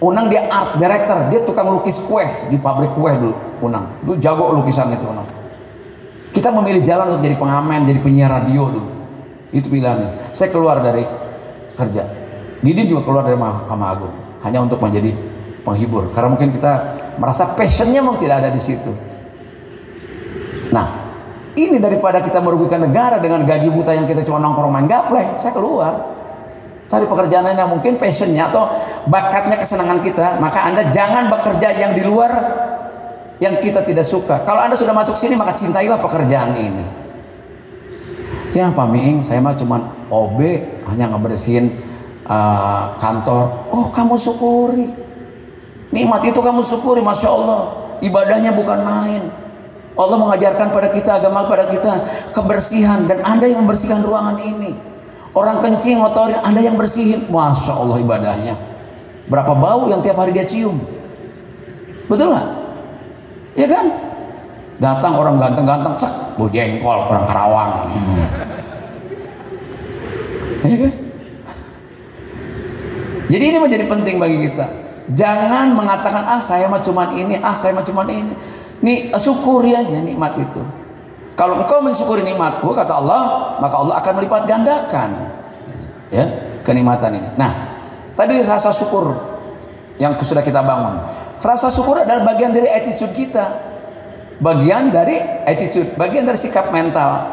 S1: Unang dia art director, dia tukang lukis kue di pabrik kue dulu. Unang dulu jago lukisan itu Unang. Kita memilih jalan untuk jadi pengamen, jadi penyiar radio dulu. Itu pilihannya. Saya keluar dari kerja. Didin juga keluar dari Mahkamah Agung hanya untuk menjadi penghibur, karena mungkin kita merasa passionnya memang tidak ada di situ. Nah, ini daripada kita merugikan negara dengan gaji buta yang kita cuma nongkrong main gaplek, saya keluar cari pekerjaan yang mungkin passionnya atau bakatnya, kesenangan kita. Maka Anda jangan bekerja yang di luar yang kita tidak suka. Kalau Anda sudah masuk sini, maka cintailah pekerjaan ini. Ya Pak Miing, saya mah cuma OB, hanya ngebersihin kantor. Oh, kamu syukuri nikmat itu, kamu syukuri. Masya Allah, ibadahnya bukan main. Allah mengajarkan pada kita, agama pada kita kebersihan, dan Anda yang membersihkan ruangan ini. Orang kencing, ngotorin, Anda yang bersihin. Masya Allah, ibadahnya. Berapa bau yang tiap hari dia cium, betul nggak? Ya kan? Datang orang ganteng-ganteng, cek, bau jengkol, orang Karawang. Ya kan? Jadi ini menjadi penting bagi kita. Jangan mengatakan, ah saya mah cuman ini, ah saya mah cuman ini. Nih, syukuri aja nikmat itu. Kalau engkau mensyukuri nikmatku, kata Allah, maka Allah akan melipat gandakan ya kenikmatan ini. Nah, tadi rasa syukur yang sudah kita bangun. Rasa syukur adalah bagian dari attitude kita. Bagian dari attitude, bagian dari sikap mental.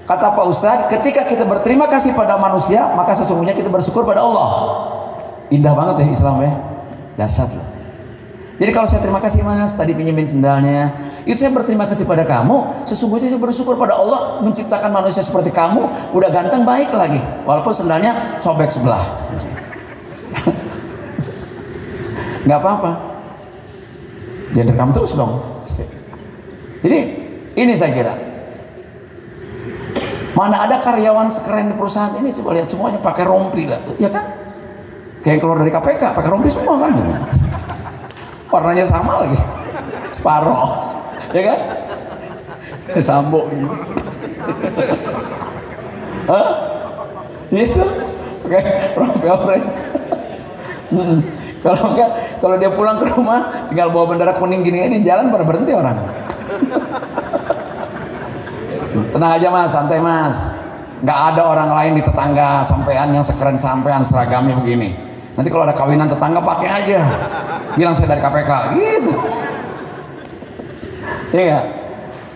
S1: Kata Pak Ustadz, ketika kita berterima kasih pada manusia, maka sesungguhnya kita bersyukur pada Allah. Indah banget ya Islam ya, dasar loh. Jadi kalau saya terima kasih Mas, tadi pinjemin sendalnya, itu saya berterima kasih pada kamu. Sesungguhnya saya bersyukur pada Allah menciptakan manusia seperti kamu, udah ganteng baik lagi, walaupun sendalnya sobek sebelah. Nggak apa-apa, dia rekam terus dong. Jadi ini saya kira, mana ada karyawan sekeren di perusahaan ini, coba lihat semuanya pakai rompi lah, ya kan? Kayak yang keluar dari KPK pakai rompi semua kan, warnanya sama lagi, separoh, ya kan? Sambo ini, hah? Itu pakai rompi orange. Kalau enggak, kalau dia pulang ke rumah tinggal bawa bendera kuning gini, ini jalan pada berhenti orang. Tenang aja Mas, santai Mas, nggak ada orang lain di tetangga sampean yang sekeren sampean seragamnya begini. Nanti kalau ada kawinan tetangga pakai aja, bilang saya dari KPK gitu. Iya,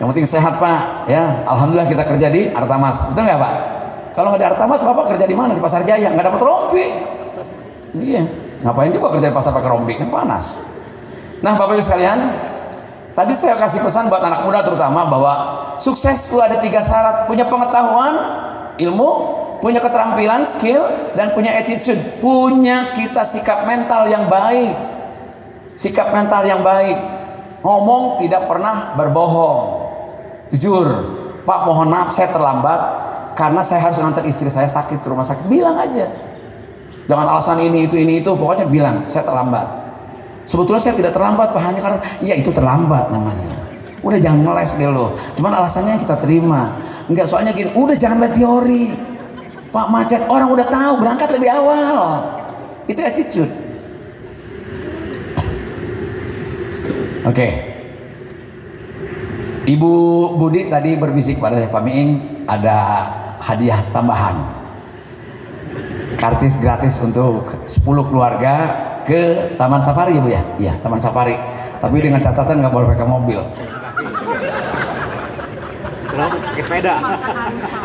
S1: yang penting sehat Pak ya. Alhamdulillah kita kerja di Artamas, betul nggak Pak? Kalau nggak di Artamas, Bapak kerja di mana? Di Pasar Jaya, nggak dapat rompi. Iya, ngapain juga kerja di pasar pakai rompi, kan panas. Nah Bapak Ibu sekalian, tadi saya kasih pesan buat anak muda terutama bahwa sukses itu ada 3 syarat: punya pengetahuan, ilmu, punya keterampilan, skill, dan punya attitude. Punya kita sikap mental yang baik. Sikap mental yang baik. Ngomong tidak pernah berbohong. Jujur, Pak mohon maaf saya terlambat karena saya harus ngantar istri saya sakit ke rumah sakit. Bilang aja. Jangan alasan ini itu, pokoknya bilang saya terlambat. Sebetulnya saya tidak terlambat Pak, hanya karena ya itu terlambat namanya. Udah jangan ngeles deh lo. Cuman alasannya kita terima. Enggak, soalnya gini, udah jangan lihat teori. Pak macet, orang udah tahu, berangkat lebih awal. Itu attitude. Oke. Ibu Budi tadi berbisik pada Pak Miing ada hadiah tambahan. Karcis gratis untuk 10 keluarga ke Taman Safari ya Bu ya? Iya, Taman Safari. Tapi dengan catatan nggak boleh pakai mobil. Pakai sepeda.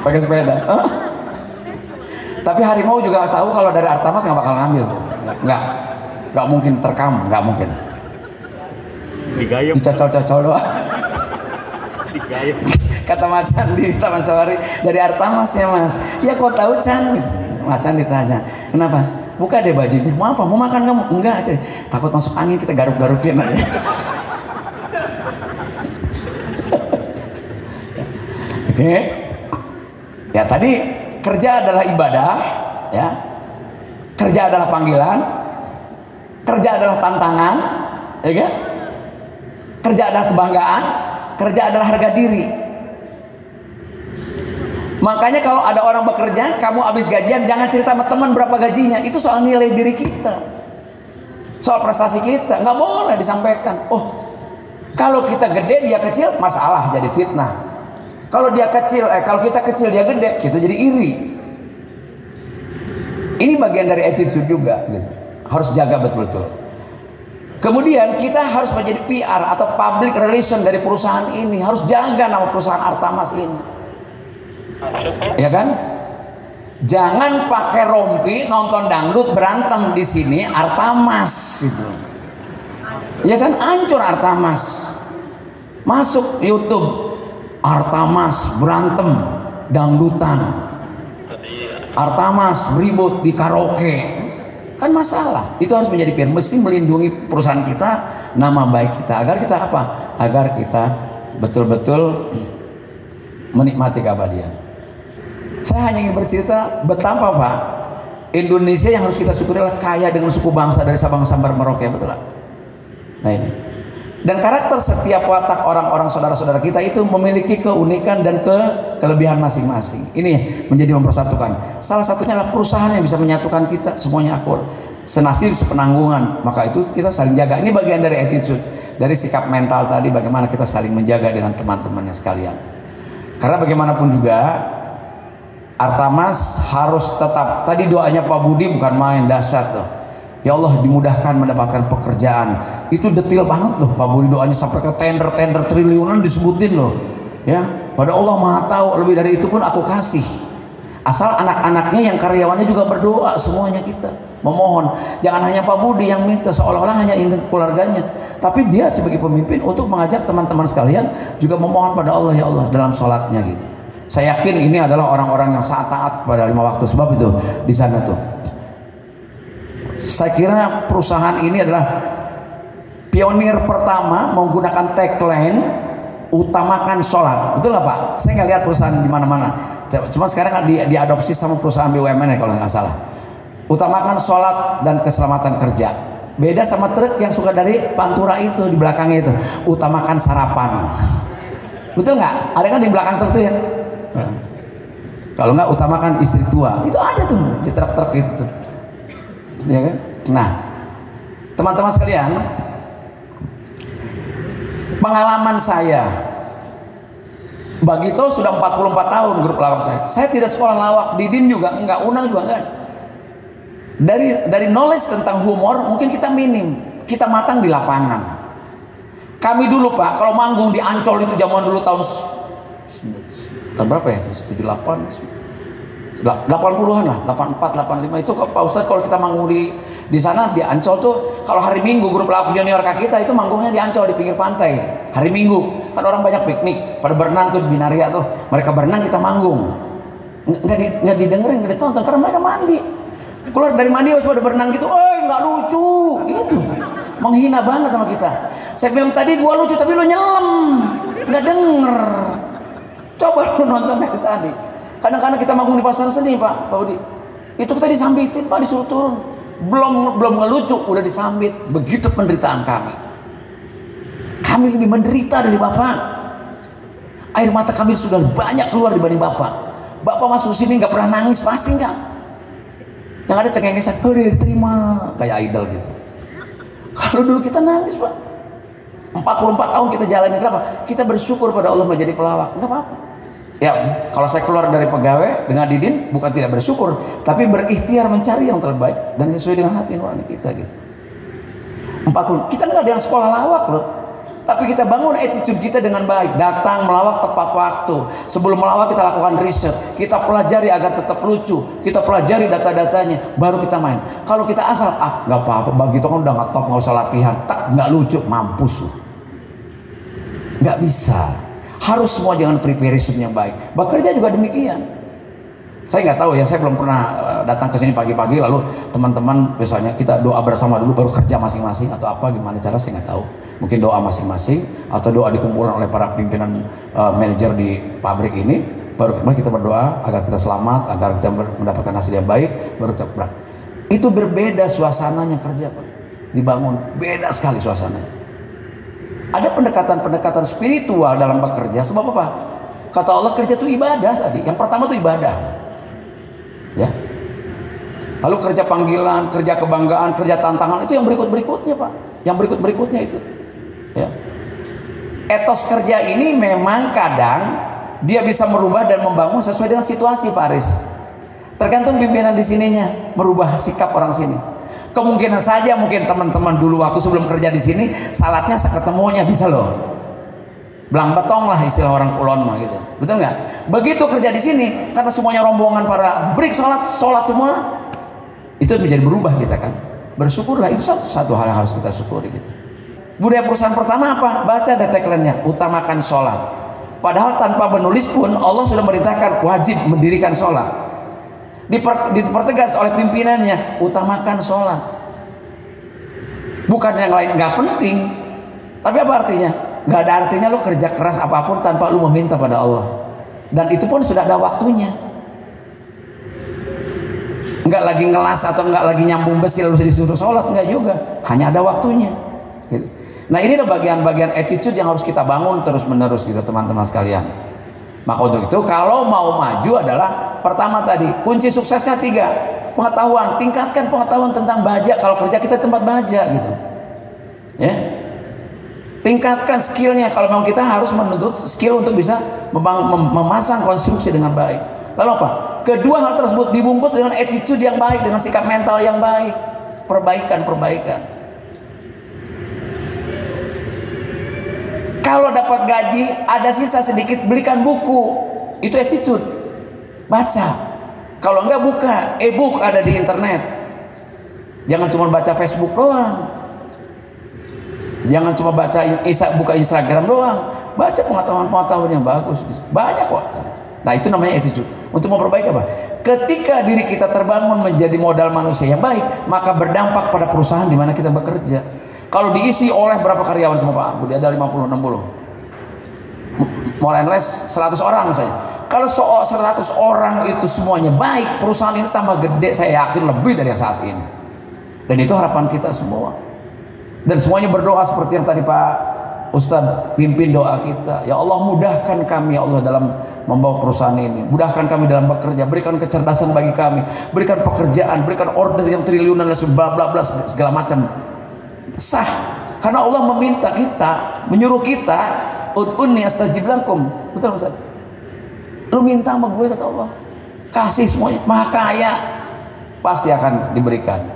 S1: Pakai sepeda. Huh? Tapi harimau juga tahu kalau dari Artamas nggak bakal ngambil. Nggak mungkin terekam, nggak mungkin. Digayem. Dicocol-cocol doang. Digayem. Kata Macan di Taman Safari, dari Artamas ya Mas. Ya kok tahu Can? Macan ditanya, kenapa? Buka deh bajunya. Mau apa? Mau makan kamu? Enggak aja. Takut masuk angin, kita garuk-garukin aja. Oke. Ya tadi kerja adalah ibadah, ya. Kerja adalah panggilan, kerja adalah tantangan, ya kan? Kerja adalah kebanggaan, kerja adalah harga diri. Makanya kalau ada orang bekerja, kamu habis gajian jangan cerita sama teman berapa gajinya. Itu soal nilai diri kita, soal prestasi kita, nggak boleh disampaikan. Oh, kalau kita gede dia kecil, masalah jadi fitnah. Kalau dia kecil, kalau kita kecil dia gede, kita jadi iri. Ini bagian dari attitude juga gitu. Harus jaga betul-betul. Kemudian kita harus menjadi PR atau public relation dari perusahaan ini, harus jaga nama perusahaan Artamas ini, ya kan? Jangan pakai rompi nonton dangdut berantem di sini Artamas gitu, ya kan? Hancur Artamas. Masuk YouTube Artamas berantem dangdutan, Artamas ribut di karaoke, kan masalah. Itu harus menjadi PR, mesti melindungi perusahaan kita, nama baik kita, agar kita apa? Agar kita betul-betul menikmati keabadian. Saya hanya ingin bercerita betapa Pak, Indonesia yang harus kita syukuri adalah kaya dengan suku bangsa dari Sabang sampai Merauke, betul lah. Nah ini. Dan karakter setiap watak orang-orang saudara-saudara kita itu memiliki keunikan dan kelebihan masing-masing. Ini menjadi mempersatukan. Salah satunya adalah perusahaan yang bisa menyatukan kita semuanya akur, senasib sepenanggungan. Maka itu kita saling jaga. Ini bagian dari attitude, dari sikap mental tadi, bagaimana kita saling menjaga dengan teman-temannya sekalian. Karena bagaimanapun juga Artamas harus tetap, tadi doanya Pak Budi bukan main, dahsyat tuh. Ya Allah, dimudahkan mendapatkan pekerjaan. Itu detail banget loh Pak Budi doanya, sampai ke tender triliunan disebutin loh. Ya, pada Allah Maha tahu, lebih dari itu pun aku kasih. Asal anak-anaknya yang karyawannya juga berdoa, semuanya kita memohon. Jangan hanya Pak Budi yang minta, seolah-olah hanya ingin keluarganya. Tapi dia sebagai pemimpin untuk mengajak teman-teman sekalian juga memohon pada Allah, ya Allah, dalam sholatnya gitu. Saya yakin ini adalah orang-orang yang sangat taat pada 5 waktu, sebab itu di sana tuh. Saya kira perusahaan ini adalah pionir pertama menggunakan tagline utamakan sholat. Betul lah Pak? Saya nggak lihat perusahaan di mana-mana. Cuma sekarang kan diadopsi sama perusahaan BUMN ya kalau nggak salah. Utamakan sholat dan keselamatan kerja. Beda sama truk yang suka dari Pantura itu di belakangnya itu. Utamakan sarapan. Betul nggak? Ada kan di belakang truk itu ya? Kalau nggak utamakan istri tua. Itu ada tuh di truk-truk itu tuh. Ya kan? Nah, teman-teman sekalian, pengalaman saya, Bagito sudah 44 tahun grup lawak saya. Saya tidak sekolah lawak, Didin juga enggak, Unang juga enggak. Dari knowledge tentang humor mungkin kita minim, kita matang di lapangan. Kami dulu Pak, kalau manggung di Ancol itu zaman dulu tahun berapa ya? 78 80-an lah, 84, 85 itu Pak Ustadz, kalau kita manggung di sana di Ancol tuh, kalau hari Minggu grup lawak junior kita itu manggungnya di Ancol di pinggir pantai. Hari Minggu kan orang banyak piknik, pada berenang tuh di Binaria tuh, mereka berenang kita manggung. Nggak didengerin, nggak ditonton karena mereka mandi. Keluar dari mandi harus pada berenang gitu, nggak lucu, gitu, menghina banget sama kita. Saya bilang tadi gua lucu tapi lu nyelam, nggak denger. Coba lu nonton dari tadi. Kadang-kadang kita manggung di pasar seni Pak Budi, itu kita disambitin Pak, disuruh turun, belum ngelucu udah disambit. Begitu penderitaan kami lebih menderita dari Bapak. Air mata kami sudah banyak keluar dibanding Bapak. Bapak masuk sini nggak pernah nangis, pasti nggak. Yang ada cengengesan, diterima kayak idol gitu. Kalau dulu kita nangis Pak, 44 tahun kita jalani. Kenapa? Kita bersyukur pada Allah menjadi pelawak, nggak apa-apa. Ya, kalau saya keluar dari pegawai dengan Didin bukan tidak bersyukur, tapi berikhtiar mencari yang terbaik dan sesuai dengan hati nurani kita gitu. 40, kita nggak ada yang sekolah lawak loh, tapi kita bangun attitude kita dengan baik. Datang melawak tepat waktu. Sebelum melawak kita lakukan riset, kita pelajari agar tetap lucu, kita pelajari data-datanya, baru kita main. Kalau kita asal nggak apa-apa, begitu kan udah nggak top, nggak usah latihan, tak nggak lucu, mampus loh. Nggak bisa. Harus semua dengan preparation yang baik. Bekerja juga demikian. Saya nggak tahu ya, saya belum pernah datang ke sini pagi-pagi lalu teman-teman misalnya kita doa bersama dulu baru kerja masing-masing atau apa, gimana cara saya nggak tahu. Mungkin doa masing-masing atau doa dikumpulkan oleh para pimpinan manajer di pabrik ini, baru kita berdoa agar kita selamat, agar kita mendapatkan hasil yang baik, baru kita berangkat. Itu berbeda suasananya kerja Pak, dibangun beda sekali suasananya. Ada pendekatan-pendekatan spiritual dalam bekerja. Sebab apa? Kata Allah kerja itu ibadah tadi. Yang pertama itu ibadah. Ya. Lalu kerja panggilan, kerja kebanggaan, kerja tantangan, itu yang berikut-berikutnya Pak. Yang berikut-berikutnya itu. Ya. Etos kerja ini memang kadang dia bisa merubah dan membangun sesuai dengan situasi Pak Aris. Tergantung pimpinan di sininya merubah sikap orang sini. Kemungkinan saja mungkin teman-teman dulu waktu sebelum kerja di sini salatnya seketemunya bisa loh. Belang betong lah istilah orang Kulon mah gitu. Betul nggak? Begitu kerja di sini karena semuanya rombongan para break sholat semua, itu menjadi berubah kita kan. Bersyukurlah, itu satu hal yang harus kita syukuri gitu. Budaya perusahaan pertama apa? Baca deh tagline-nya, utamakan sholat. Padahal tanpa menulis pun Allah sudah merintahkan wajib mendirikan sholat. Dipertegas oleh pimpinannya, utamakan sholat. Bukan yang lain nggak penting, tapi apa artinya? Nggak ada artinya lo kerja keras apapun tanpa lo meminta pada Allah, dan itu pun sudah ada waktunya. Nggak lagi ngelas atau nggak lagi nyambung besi lalu disuruh sholat, nggak juga, hanya ada waktunya gitu. Nah ini adalah bagian-bagian attitude yang harus kita bangun terus menerus gitu teman-teman sekalian. Maka untuk itu kalau mau maju adalah pertama tadi kunci suksesnya 3, pengetahuan. Tingkatkan pengetahuan tentang baja. Kalau kerja kita tempat baja gitu ya, tingkatkan skillnya. Kalau memang kita harus menuntut skill untuk bisa memasang konstruksi dengan baik. Lalu apa? Kedua hal tersebut dibungkus dengan attitude yang baik, dengan sikap mental yang baik. Perbaikan. Kalau dapat gaji ada sisa sedikit, belikan buku. Itu attitude. Baca. Kalau enggak buka e-book, ada di internet. Jangan cuma baca Facebook doang. Jangan cuma buka Instagram doang. Baca pengetahuan yang bagus. Banyak kok. Nah itu namanya attitude. Untuk memperbaiki apa? Ketika diri kita terbangun menjadi modal manusia yang baik, maka berdampak pada perusahaan di mana kita bekerja. Kalau diisi oleh berapa karyawan semua Pak Budi? Ada 50, 60. More and less 100 orang misalnya. Kalau 100 orang itu semuanya baik, perusahaan ini tambah gede, saya yakin lebih dari yang saat ini. Dan itu harapan kita semua. Dan semuanya berdoa seperti yang tadi Pak Ustadz pimpin doa kita. Ya Allah, mudahkan kami ya Allah dalam membawa perusahaan ini. Mudahkan kami dalam bekerja. Berikan kecerdasan bagi kami. Berikan pekerjaan, berikan order yang triliunan dan segala macam. Sah, karena Allah meminta kita, menyuruh kita, ud'uni astajib lakum. Betul Ustaz? Lu minta sama gue kata Allah, kasih semuanya, maha kaya, pasti akan diberikan.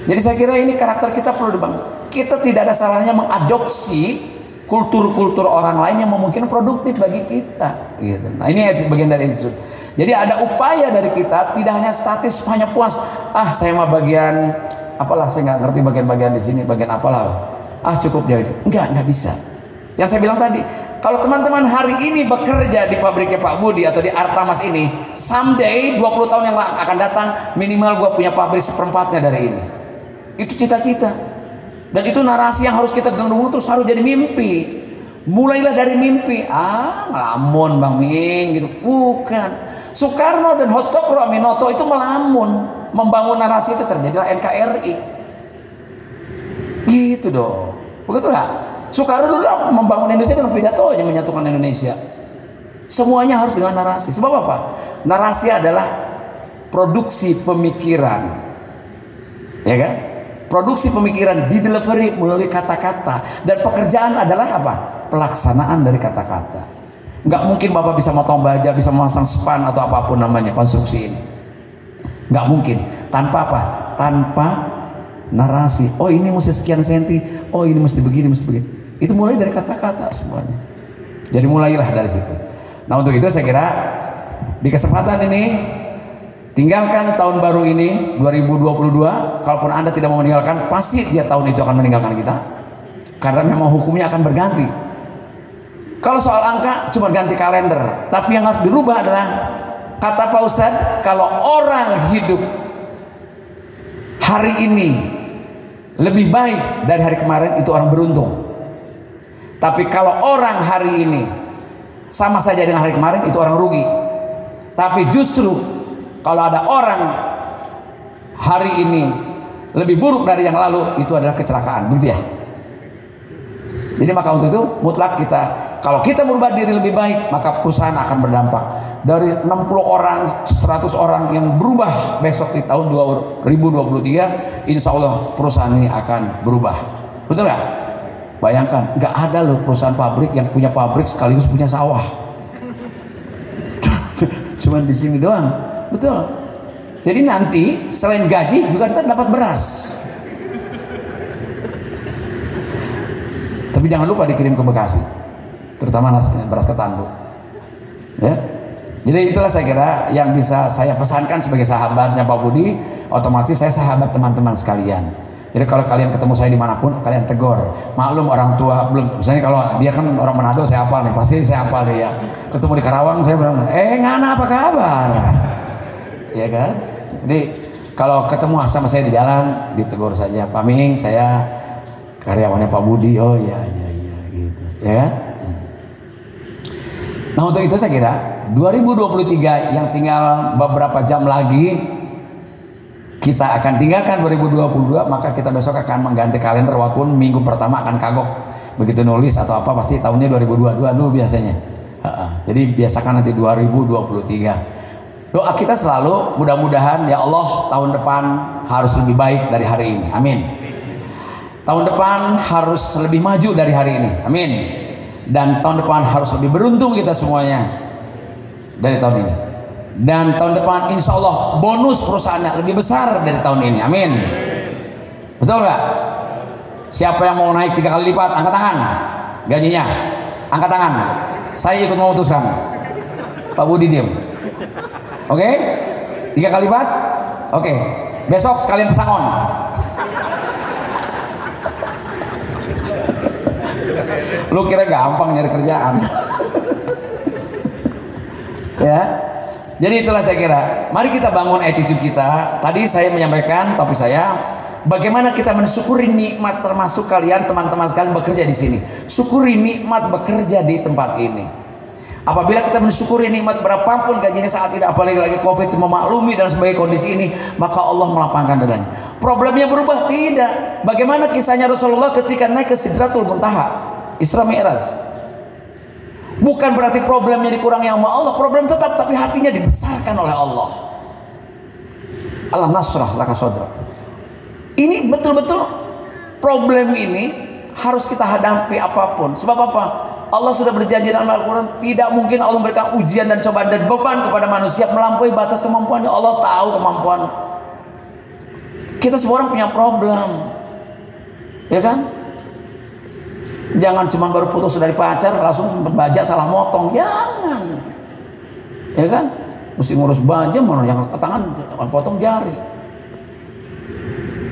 S1: Jadi saya kira ini karakter kita perlu dibangun. Kita tidak ada salahnya mengadopsi kultur-kultur orang lain yang memungkinkan produktif bagi kita gitu. Nah ini bagian dari itu. Jadi ada upaya dari kita, tidak hanya statis, hanya puas, saya mah bagian apalah, saya nggak ngerti bagian-bagian di sini, bagian apalah, cukup dia itu. Enggak bisa. Yang saya bilang tadi, kalau teman-teman hari ini bekerja di pabriknya Pak Budi atau di Artamas ini, someday 20 tahun yang akan datang minimal gua punya pabrik seperempatnya dari ini. Itu cita-cita. Dan itu narasi yang harus kita gendong terus, harus jadi mimpi. Mulailah dari mimpi. Ngelamun Bang Ming gitu. Bukan. Soekarno dan Hosokro Aminoto itu melamun, membangun narasi itu, terjadilah NKRI gitu dong. Begitu nggak? Soekarno dulu membangun Indonesia dengan pidatonya, menyatukan Indonesia. Semuanya harus dengan narasi. Sebab apa? Narasi adalah produksi pemikiran, ya kan? Produksi pemikiran di delivery melalui kata-kata, dan pekerjaan adalah apa? Pelaksanaan dari kata-kata. Nggak mungkin Bapak bisa motong baja, bisa memasang span atau apapun namanya konstruksi ini. Nggak mungkin. Tanpa apa? Tanpa narasi. Oh ini mesti sekian senti. Oh ini mesti begini, mesti begini. Itu mulai dari kata-kata semuanya. Jadi mulailah dari situ. Nah untuk itu saya kira di kesempatan ini, tinggalkan tahun baru ini 2022. Kalaupun Anda tidak mau meninggalkan, pasti dia tahun itu akan meninggalkan kita. Karena memang hukumnya akan berganti. Kalau soal angka cuma ganti kalender, tapi yang harus dirubah adalah kata Pak Ustadz, kalau orang hidup hari ini lebih baik dari hari kemarin, itu orang beruntung. Tapi kalau orang hari ini sama saja dengan hari kemarin, itu orang rugi. Tapi justru kalau ada orang hari ini lebih buruk dari yang lalu, itu adalah kecelakaan, begitu ya. Jadi maka untuk itu mutlak kita, kalau kita merubah diri lebih baik, maka perusahaan akan berdampak. Dari 60 orang, 100 orang yang berubah besok di tahun 2023, insya Allah perusahaan ini akan berubah. Betul nggak? Bayangkan, nggak ada loh perusahaan pabrik yang punya pabrik sekaligus punya sawah. Cuman di sini doang. Betul. Jadi nanti selain gaji juga kita dapat beras. Tapi jangan lupa dikirim ke Bekasi, terutama beras ketan Bu. Ya. Jadi itulah saya kira yang bisa saya pesankan sebagai sahabatnya Pak Budi. Otomatis saya sahabat teman-teman sekalian. Jadi kalau kalian ketemu saya dimanapun, kalian tegur. Maklum orang tua belum. Misalnya kalau dia kan orang Manado, saya hafal nih, pasti saya hafal dia. Ketemu di Karawang, saya bilang, Ngana apa kabar? Ya kan? Jadi kalau ketemu sama saya di jalan, ditegur saja, Pak Ming, saya karyawannya Pak Budi. Oh iya gitu. Ya kan? Nah untuk itu saya kira 2023 yang tinggal beberapa jam lagi kita akan tinggalkan 2022, maka kita besok akan mengganti kalender, walaupun minggu pertama akan kagok begitu nulis atau apa pasti tahunnya 2022 dulu biasanya. Jadi biasakan nanti 2023. Doa kita selalu mudah-mudahan ya Allah tahun depan harus lebih baik dari hari ini, amin. Tahun depan harus lebih maju dari hari ini, amin. Dan tahun depan harus lebih beruntung kita semuanya dari tahun ini. Dan tahun depan insya Allah bonus perusahaannya lebih besar dari tahun ini, amin. Betul nggak? Siapa yang mau naik 3 kali lipat angkat tangan gajinya, angkat tangan, saya ikut memutuskan. Pak Budi diem. Oke? 3 kali lipat. Oke, besok sekalian pesangon. Lu kira gampang nyari kerjaan? Ya. Jadi itulah saya kira. Mari kita bangun attitude kita. Tadi saya menyampaikan topik saya, bagaimana kita mensyukuri nikmat, termasuk kalian teman-teman sekalian bekerja di sini. Syukuri nikmat bekerja di tempat ini. Apabila kita mensyukuri nikmat berapapun gajinya saat ini, apalagi lagi Covid, memaklumi dan sebagai kondisi ini, maka Allah melapangkan dadanya. Problemnya berubah? Tidak. Bagaimana kisahnya Rasulullah ketika naik ke Sidratul Muntaha, Isra Mi'raj? Bukan berarti problemnya dikurangi sama Allah, problem tetap, tapi hatinya dibesarkan oleh Allah. Alam nasrah laka sadrak. Ini betul-betul problem ini harus kita hadapi apapun. Sebab apa? Allah sudah berjanji dalam Al-Quran, tidak mungkin Allah memberikan ujian dan cobaan dan beban kepada manusia melampaui batas kemampuannya. Allah tahu kemampuan kita, semua orang punya problem, ya kan? Jangan cuma baru putus dari pacar langsung sempat baja salah motong, jangan, ya kan? Mesti ngurus baja, mana yang ke tangan potong jari.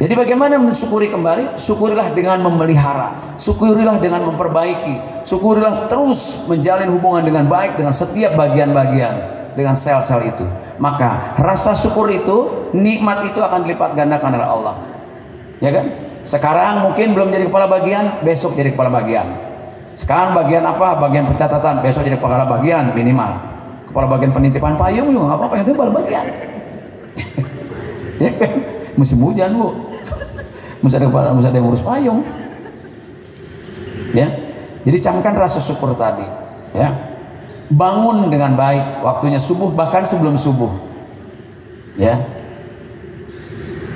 S1: Jadi bagaimana mensyukuri kembali? Syukurilah dengan memelihara, syukurilah dengan memperbaiki, syukurilah terus menjalin hubungan dengan baik dengan setiap bagian-bagian, dengan sel-sel itu. Maka rasa syukur itu, nikmat itu akan dilipat gandakan oleh Allah, ya kan? Sekarang mungkin belum jadi kepala bagian, besok jadi kepala bagian. Sekarang bagian apa? Bagian pencatatan, besok jadi kepala bagian minimal. Kepala bagian penitipan payung juga nggak apa-apa, yang itu kepala bagian. Ya kan? Musim hujan Bu, mesti ada yang ngurus payung. Ya, jadi camkan rasa syukur tadi. Ya, bangun dengan baik, waktunya subuh bahkan sebelum subuh. Ya.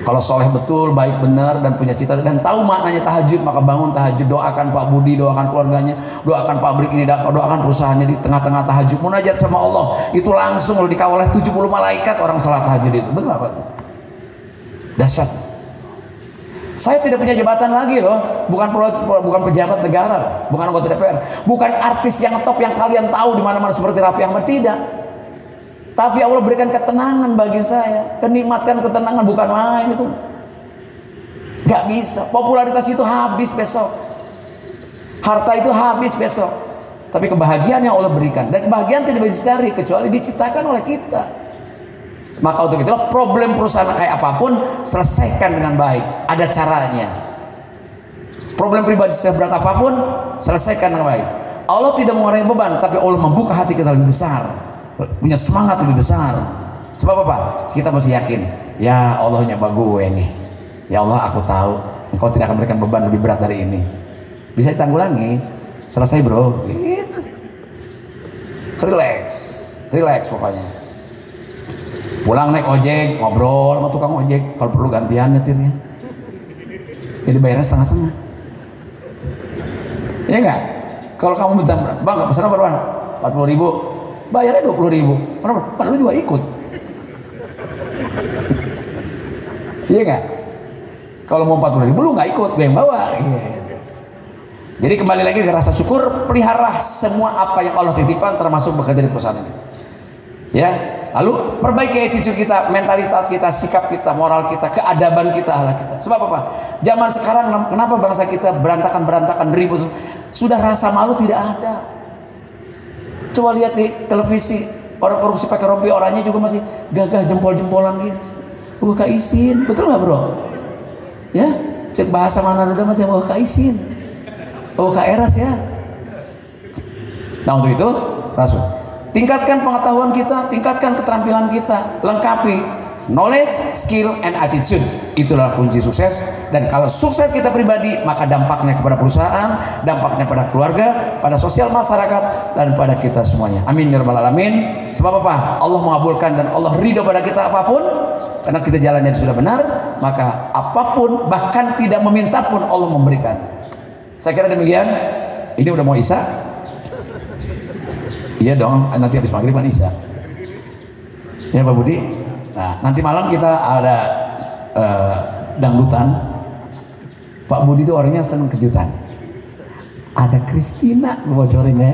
S1: Kalau soleh betul, baik benar, dan punya cita dan tahu maknanya tahajud, maka bangun tahajud, doakan Pak Budi, doakan keluarganya, doakan pabrik ini, doakan perusahaannya di tengah-tengah tahajud, munajat sama Allah. Itu langsung lo dikawal oleh 70 malaikat orang salat tahajud itu. Betul apa? Dahsyat. Saya tidak punya jabatan lagi loh, bukan pejabat negara loh, bukan anggota DPR, bukan artis yang top yang kalian tahu di mana-mana seperti Raffi Ahmad, tidak. Tapi Allah berikan ketenangan bagi saya, kenikmatan ketenangan bukan main itu. Gak bisa. Popularitas itu habis besok, harta itu habis besok. Tapi kebahagiaan yang Allah berikan, dan kebahagiaan tidak bisa dicari kecuali diciptakan oleh kita. Maka untuk itulah problem perusahaan kayak apapun selesaikan dengan baik. Ada caranya. Problem pribadi seberat apapun selesaikan dengan baik. Allah tidak mengurangi beban, tapi Allah membuka hati kita lebih besar, punya semangat lebih besar. Sebab apa? Kita mesti yakin, ya Allah nyoba gue nih, ya Allah aku tahu Engkau tidak akan memberikan beban lebih berat dari ini, bisa ditanggulangi, selesai bro gitu. Relax pokoknya. Pulang naik ojek, ngobrol sama tukang ojek, kalau perlu gantian nyetirnya, jadi bayarnya setengah-setengah, ya enggak? Kalau kamu minta, bang pesan apa bang? 40.000, bayarnya 20.000. Kenapa? Kan lu juga ikut. Iya nggak? Kalau mau 40.000 lu nggak ikut, gue yang bawa. Jadi kembali lagi ke rasa syukur, pelihara semua apa yang Allah titipkan termasuk bekerja di perusahaan ini. Ya, lalu perbaiki attitude kita, mentalitas kita, sikap kita, moral kita, keadaban kita, akhlak kita. Sebab apa? Zaman sekarang kenapa bangsa kita berantakan ribut? Sudah rasa malu tidak ada. Coba lihat di televisi, orang korupsi pakai rompi, orangnya juga masih gagah jempol-jempolan gitu. Buka izin, betul nggak bro? Ya, cek bahasa mana udah mati buka izin. KRS ya. Nah untuk itu Rasul tingkatkan pengetahuan kita, tingkatkan keterampilan kita, lengkapi knowledge, skill, and attitude. Itulah kunci sukses. Dan kalau sukses kita pribadi, maka dampaknya kepada perusahaan, dampaknya pada keluarga, pada sosial masyarakat, dan pada kita semuanya. Amin ya rabbal alamin. Sebab apa? Allah mengabulkan dan Allah ridho pada kita apapun, karena kita jalannya sudah benar, maka apapun, bahkan tidak meminta pun Allah memberikan. Saya kira demikian. Ini udah mau isya. Iya dong, nanti habis maghrib kan isya. Ya Pak Budi. Nah, nanti malam kita ada dangdutan. Pak Budi itu orangnya senang kejutan. Ada Kristina, bocorin ya.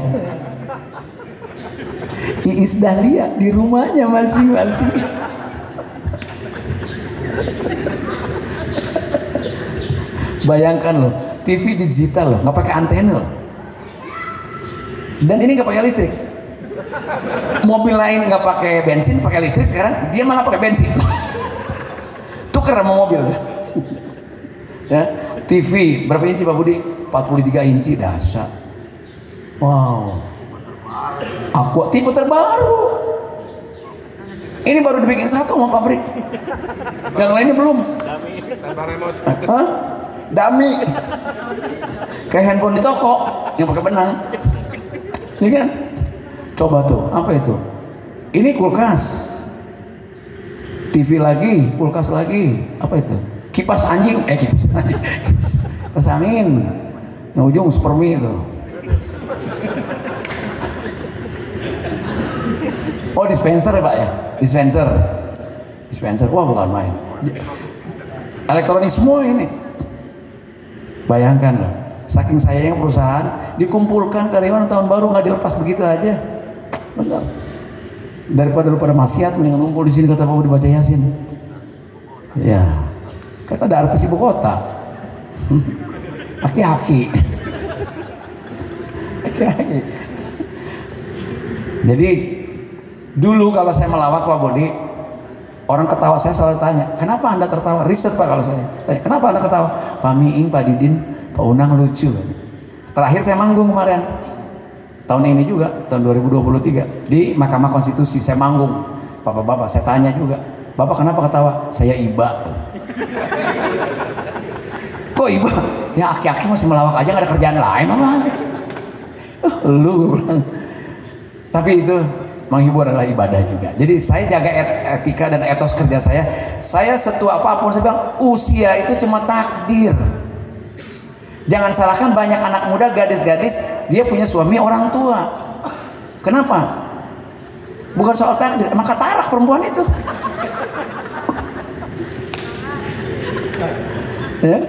S1: Iis Dahlia di rumahnya masing-masing. Bayangkan loh, TV digital loh, nggak pakai antena loh. Dan ini nggak pakai listrik. Mobil lain nggak pakai bensin, pakai listrik. Sekarang dia malah pakai bensin. Tuker sama mobil. Ya, TV berapa inci Pak Budi? 43 inci, dahsyat. Wow. Aqua tipe terbaru. Ini baru dibikin satu sama pabrik. Yang lainnya belum. Hah? Dami. Kayak handphone di toko yang pakai benang. Ya kan? Coba tuh, apa itu? Ini kulkas. TV lagi, kulkas lagi. Apa itu? Kipas anjing, kipas angin. Yang ujung supermi itu. Oh, dispenser ya Pak ya? Dispenser. Wah, bukan main. Elektronik semua ini. Bayangkan loh, saking sayangnya perusahaan dikumpulkan karyawan tahun baru nggak dilepas begitu aja. Benar. Daripada lu pada maksiat, mendingan ngumpul di sini kata Pak dibaca Yasin. Ya, kata ada artis ibu kota. Aki-aki. Jadi dulu kalau saya melawak Pak Budi, orang ketawa saya selalu tanya, kenapa Anda tertawa? Riset Pak kalau saya tanya, kenapa Anda ketawa? Pak Miing, Pak Didin, Pak Unang lucu. Terakhir saya manggung kemarin, tahun ini juga, tahun 2023 di Mahkamah Konstitusi saya manggung. Bapak-bapak saya tanya juga, Bapak kenapa ketawa? Saya iba. Kok iba? Ya aki-aki masih melawak aja, nggak ada kerjaan lain apa? Lu gue bilang. Tapi itu menghibur adalah ibadah juga. Jadi saya jaga etika dan etos kerja saya. Saya setua apapun saya bilang usia itu cuma takdir. Jangan salahkan banyak anak muda, gadis-gadis dia punya suami orang tua. Kenapa? Bukan soal takdir, emang katarak perempuan itu. Ya?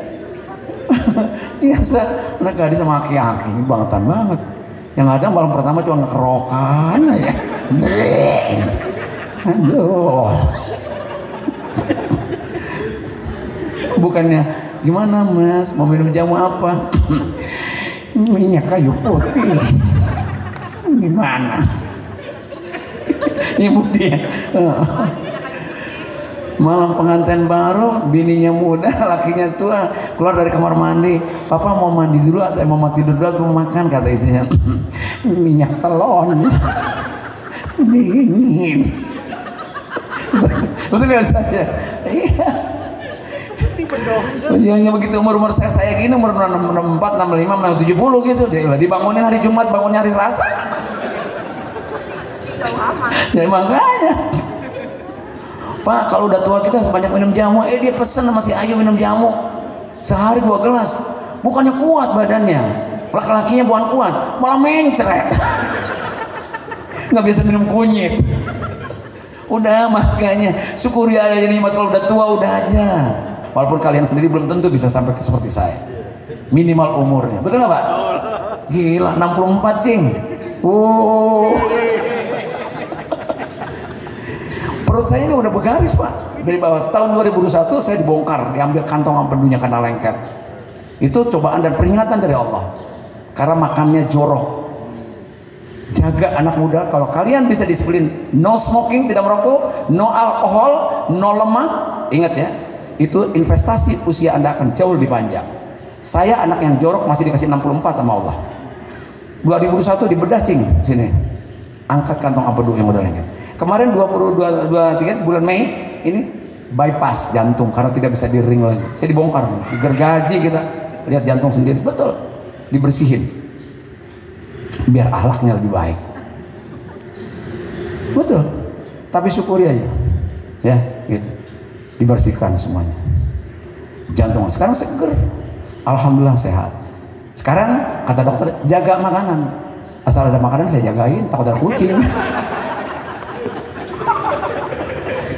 S1: Biasa anak gadis sama aki-aki bangetan banget. Yang ada malam pertama cuma ngekerokan aja. Aduh. Bukannya gimana Mas, mau minum jamu apa? Minyak kayu putih. Gimana? Ibu dia. Malam pengantin baru, bininya muda, lakinya tua, keluar dari kamar mandi. Papa mau mandi dulu atau mau tidur dulu atau mau makan, kata istrinya. Minyak telon. Dingin. Betul ya Ustaz ya? Iya. Yang begitu umur saya gini, umur 64, 65, 70 gitu. Dibangunin hari Jumat, bangunnya hari Selasa. Ya makanya. Pak, kalau udah tua kita banyak minum jamu. Dia pesen sama si Ayu minum jamu sehari 2 gelas. Bukannya kuat badannya, laki-lakinya bukan kuat, malah mencret. Nggak bisa minum kunyit. Udah, makanya syukuri aja nikmat. Kalau udah tua udah aja. Walaupun kalian sendiri belum tentu bisa sampai seperti saya. Minimal umurnya. Betul nggak Pak? Gila, 64 cing. Perut saya ini udah bergaris Pak. Dari bawah tahun 2021 saya dibongkar, diambil kantong empedunya karena lengket. Itu cobaan dan peringatan dari Allah. Karena makannya jorok. Jaga anak muda, kalau kalian bisa disiplin no smoking, tidak merokok, no alkohol, no lemak, ingat ya, itu investasi usia Anda akan jauh lebih panjang. Saya anak yang jorok masih dikasih 64 sama Allah. 2001 dibedah cing sini, angkat kantong empedu yang udah lengket. Kemarin 23 bulan Mei ini bypass jantung karena tidak bisa di-ring lagi. Saya dibongkar, digergaji kita, lihat jantung sendiri, betul, dibersihin biar akhlaknya lebih baik. Betul, tapi syukuri aja ya, gitu. Dibersihkan semuanya. Jantung sekarang seger, alhamdulillah sehat. Sekarang kata dokter jaga makanan, asal ada makanan saya jagain, takut ada kucing.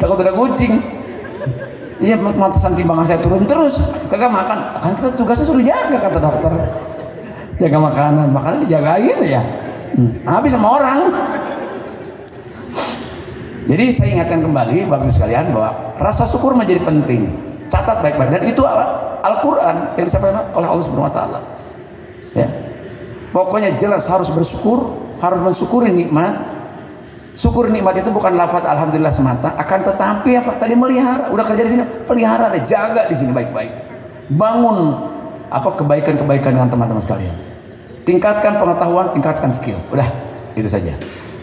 S1: Takut ada kucing. Iya, matasan timbangan saya turun terus, kagak makan, kan kita tugasnya suruh jaga kata dokter. Jaga makanan dijagain ya. Habis sama orang. Jadi saya ingatkan kembali Bapak Ibu sekalian bahwa rasa syukur menjadi penting. Catat baik-baik, dan itu Al-Quran yang disampaikan oleh Allah Subhanahu Wa Taala. Ya, pokoknya jelas harus bersyukur, harus mensyukuri nikmat. Syukur nikmat itu bukan lafaz alhamdulillah semata, akan tetapi apa tadi melihara. Udah kerja di sini, pelihara deh, jaga di sini baik-baik. Bangun apa kebaikan-kebaikan dengan teman-teman sekalian. Tingkatkan pengetahuan, tingkatkan skill. Udah, itu saja.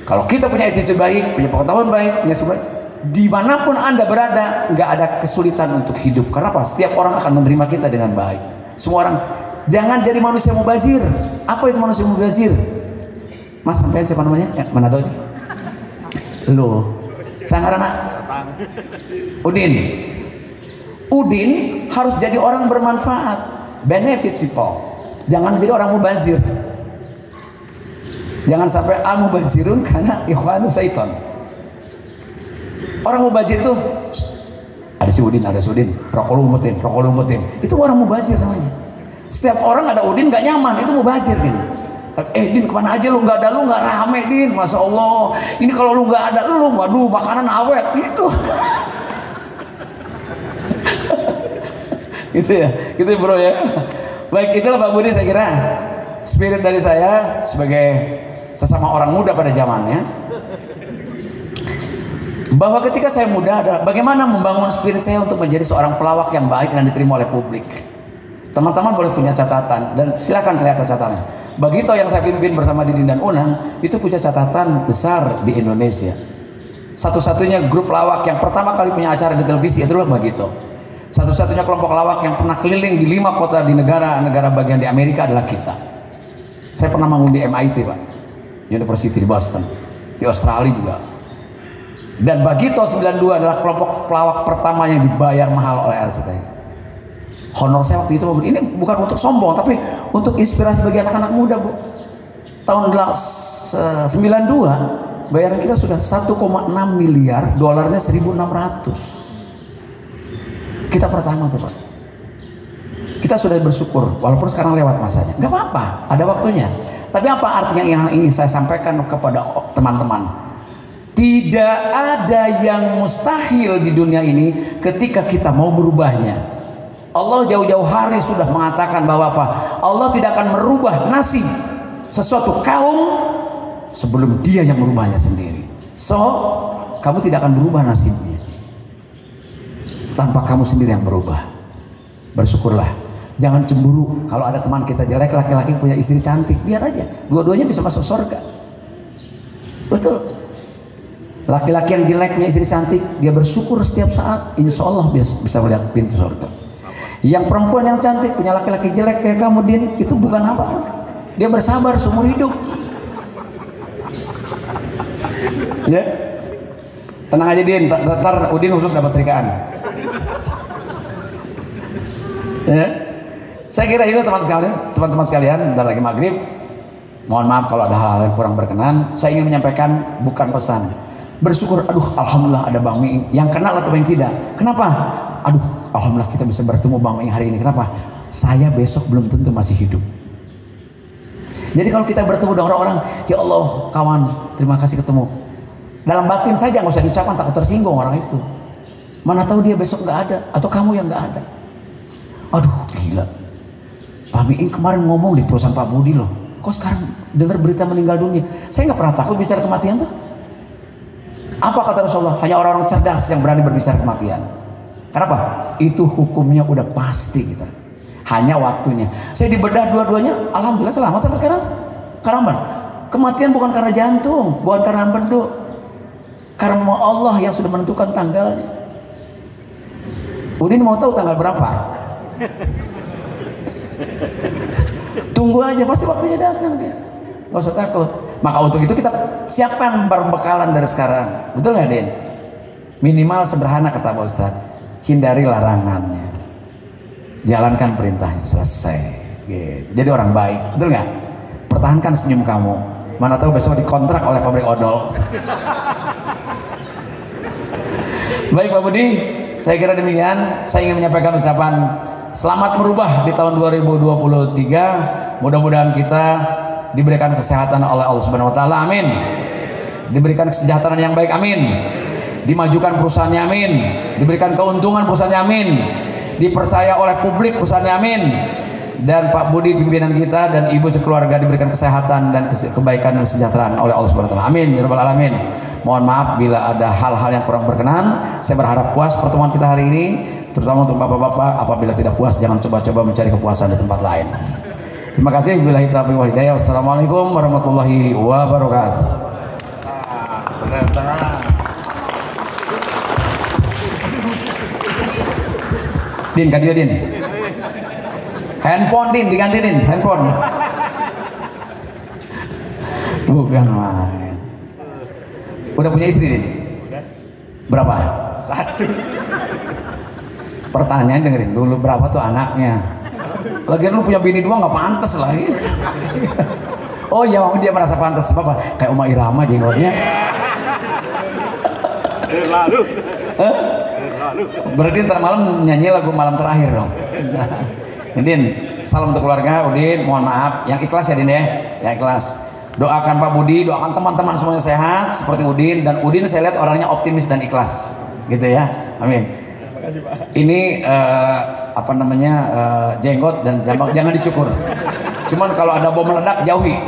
S1: Kalau kita punya attitude baik, punya pengetahuan baik, punya skill baik, dimanapun Anda berada, nggak ada kesulitan untuk hidup. Karena apa? Setiap orang akan menerima kita dengan baik. Semua orang. Jangan jadi manusia mubazir. Apa itu manusia mubazir? Mas, sampai siapa namanya? Ya, Manado ini. Loh, Sangarana Udin. Udin harus jadi orang bermanfaat, benefit people. Jangan jadi orang mubazir. Jangan sampai mubazirun karena ikhwanu syaiton. Orang mubazir itu ada si Udin, rokok lu umutin. Itu orang mubazir namanya. Setiap orang ada Udin nggak nyaman, itu mubazir Din. Din kemana aja lu, nggak ada lu nggak rame Din, masya Allah. Ini kalau lu nggak ada lu, waduh makanan awet gitu. Gitu ya, gitu bro ya. Baik, itulah Pak Budi saya kira spirit dari saya sebagai sesama orang muda pada zamannya, bahwa ketika saya muda adalah bagaimana membangun spirit saya untuk menjadi seorang pelawak yang baik dan diterima oleh publik. Teman-teman boleh punya catatan dan silakan lihat catatannya. Bagito yang saya pimpin bersama Didin dan Unang itu punya catatan besar di Indonesia. Satu-satunya grup lawak yang pertama kali punya acara di televisi itulah Bagito. Satu-satunya kelompok lawak yang pernah keliling di 5 kota di negara bagian di Amerika adalah kita. Saya pernah manggung di MIT Pak, University di Boston, di Australia juga. Dan Bagito 92 adalah kelompok pelawak pertama yang dibayar mahal oleh RCTI. Honor saya waktu itu ini bukan untuk sombong, tapi untuk inspirasi bagi anak-anak muda Bu. Tahun 92 bayaran kita sudah 1,6 miliar, dolarnya 1.600. Kita pertama tuh Pak. Kita sudah bersyukur walaupun sekarang lewat masanya. Gak apa-apa, ada waktunya. Tapi apa artinya yang ingin saya sampaikan kepada teman-teman? Tidak ada yang mustahil di dunia ini ketika kita mau merubahnya. Allah jauh-jauh hari sudah mengatakan bahwa apa? Allah tidak akan merubah nasib sesuatu kaum sebelum dia yang merubahnya sendiri. So, kamu tidak akan berubah nasibnya tanpa kamu sendiri yang berubah. Bersyukurlah, jangan cemburu kalau ada teman kita jelek, laki-laki punya istri cantik, biar aja, dua-duanya bisa masuk surga. Betul. Laki-laki yang jelek punya istri cantik, dia bersyukur setiap saat, insya Allah bisa melihat pintu surga. Yang perempuan yang cantik punya laki-laki jelek kayak kamu Din, itu bukan apa, dia bersabar seumur hidup. Ya, tenang aja Din, ntar Udin khusus dapat serikaan. Ya. Saya kira itu teman-teman sekalian, bentar lagi maghrib. Mohon maaf kalau ada hal-hal yang kurang berkenan. Saya ingin menyampaikan bukan pesan, bersyukur, aduh alhamdulillah ada Bang Miing yang kenal atau yang tidak. Kenapa? Aduh alhamdulillah kita bisa bertemu Bang Miing hari ini. Kenapa? Saya besok belum tentu masih hidup. Jadi kalau kita bertemu dengan orang-orang, ya Allah kawan terima kasih ketemu, dalam batin saja nggak usah diucapkan, takut tersinggung orang itu. Mana tahu dia besok nggak ada atau kamu yang nggak ada. Aduh gila, Pak Miing kemarin ngomong di perusahaan Pak Budi loh, kok sekarang dengar berita meninggal dunia. Saya nggak pernah takut bicara kematian tuh. Apa kata Rasulullah? Hanya orang-orang cerdas yang berani berbicara kematian. Kenapa? Itu hukumnya udah pasti kita. Hanya waktunya. Saya dibedah dua-duanya, alhamdulillah selamat sampai sekarang. Karena kematian bukan karena jantung, bukan karena empedu, karena Allah yang sudah menentukan tanggalnya. Udin mau tahu tanggal berapa? Tunggu aja, pasti waktunya datang dia. Gak usah takut. Maka untuk itu kita siapkan berbekalan dari sekarang. Betul nggak Din? Minimal sederhana kata Pak Ustadz, hindari larangannya, jalankan perintahnya, selesai gitu. Jadi orang baik, betul nggak? Pertahankan senyum kamu, mana tahu besok dikontrak oleh pabrik odol. Baik Pak Budi, saya kira demikian. Saya ingin menyampaikan ucapan selamat merubah di tahun 2023. Mudah-mudahan kita diberikan kesehatan oleh Allah Subhanahu wa taala, amin. Diberikan kesejahteraan yang baik, amin. Dimajukan perusahaannya, amin. Diberikan keuntungan perusahaannya, amin. Dipercaya oleh publik perusahaannya, amin. Dan Pak Budi pimpinan kita dan ibu sekeluarga diberikan kesehatan dan kebaikan dan kesejahteraan oleh Allah Subhanahu wa taala, amin ya rabbal alamin. Mohon maaf bila ada hal-hal yang kurang berkenan. Saya berharap puas pertemuan kita hari ini, terutama untuk bapak-bapak. Apabila tidak puas jangan coba-coba mencari kepuasan di tempat lain. Terima kasih. Billahi taufiq wal hidayah. Wassalamualaikum warahmatullahi wabarakatuh. Din, kadia Din. Handphone Din, diganti Din, handphone. Bukan main. Udah punya istri Din? Berapa? 1. Pertanyaan dengerin dulu, berapa tuh anaknya? Lagian lu punya bini 2 nggak pantas lagi. Oh iya, dia merasa pantas apa? Kayak Uma Irama jenggotnya.
S2: Lalu.
S1: Berarti ntar malam nyanyi lagu malam terakhir dong. Din, salam untuk keluarga. Udin, mohon maaf, yang ikhlas ya Din ya, yang ikhlas. Doakan Pak Budi, doakan teman-teman semuanya sehat seperti Udin, dan Udin saya lihat orangnya optimis dan ikhlas, gitu ya, amin. Ini apa namanya jenggot dan jambak jangan dicukur. Cuman kalau ada bom meledak jauhi.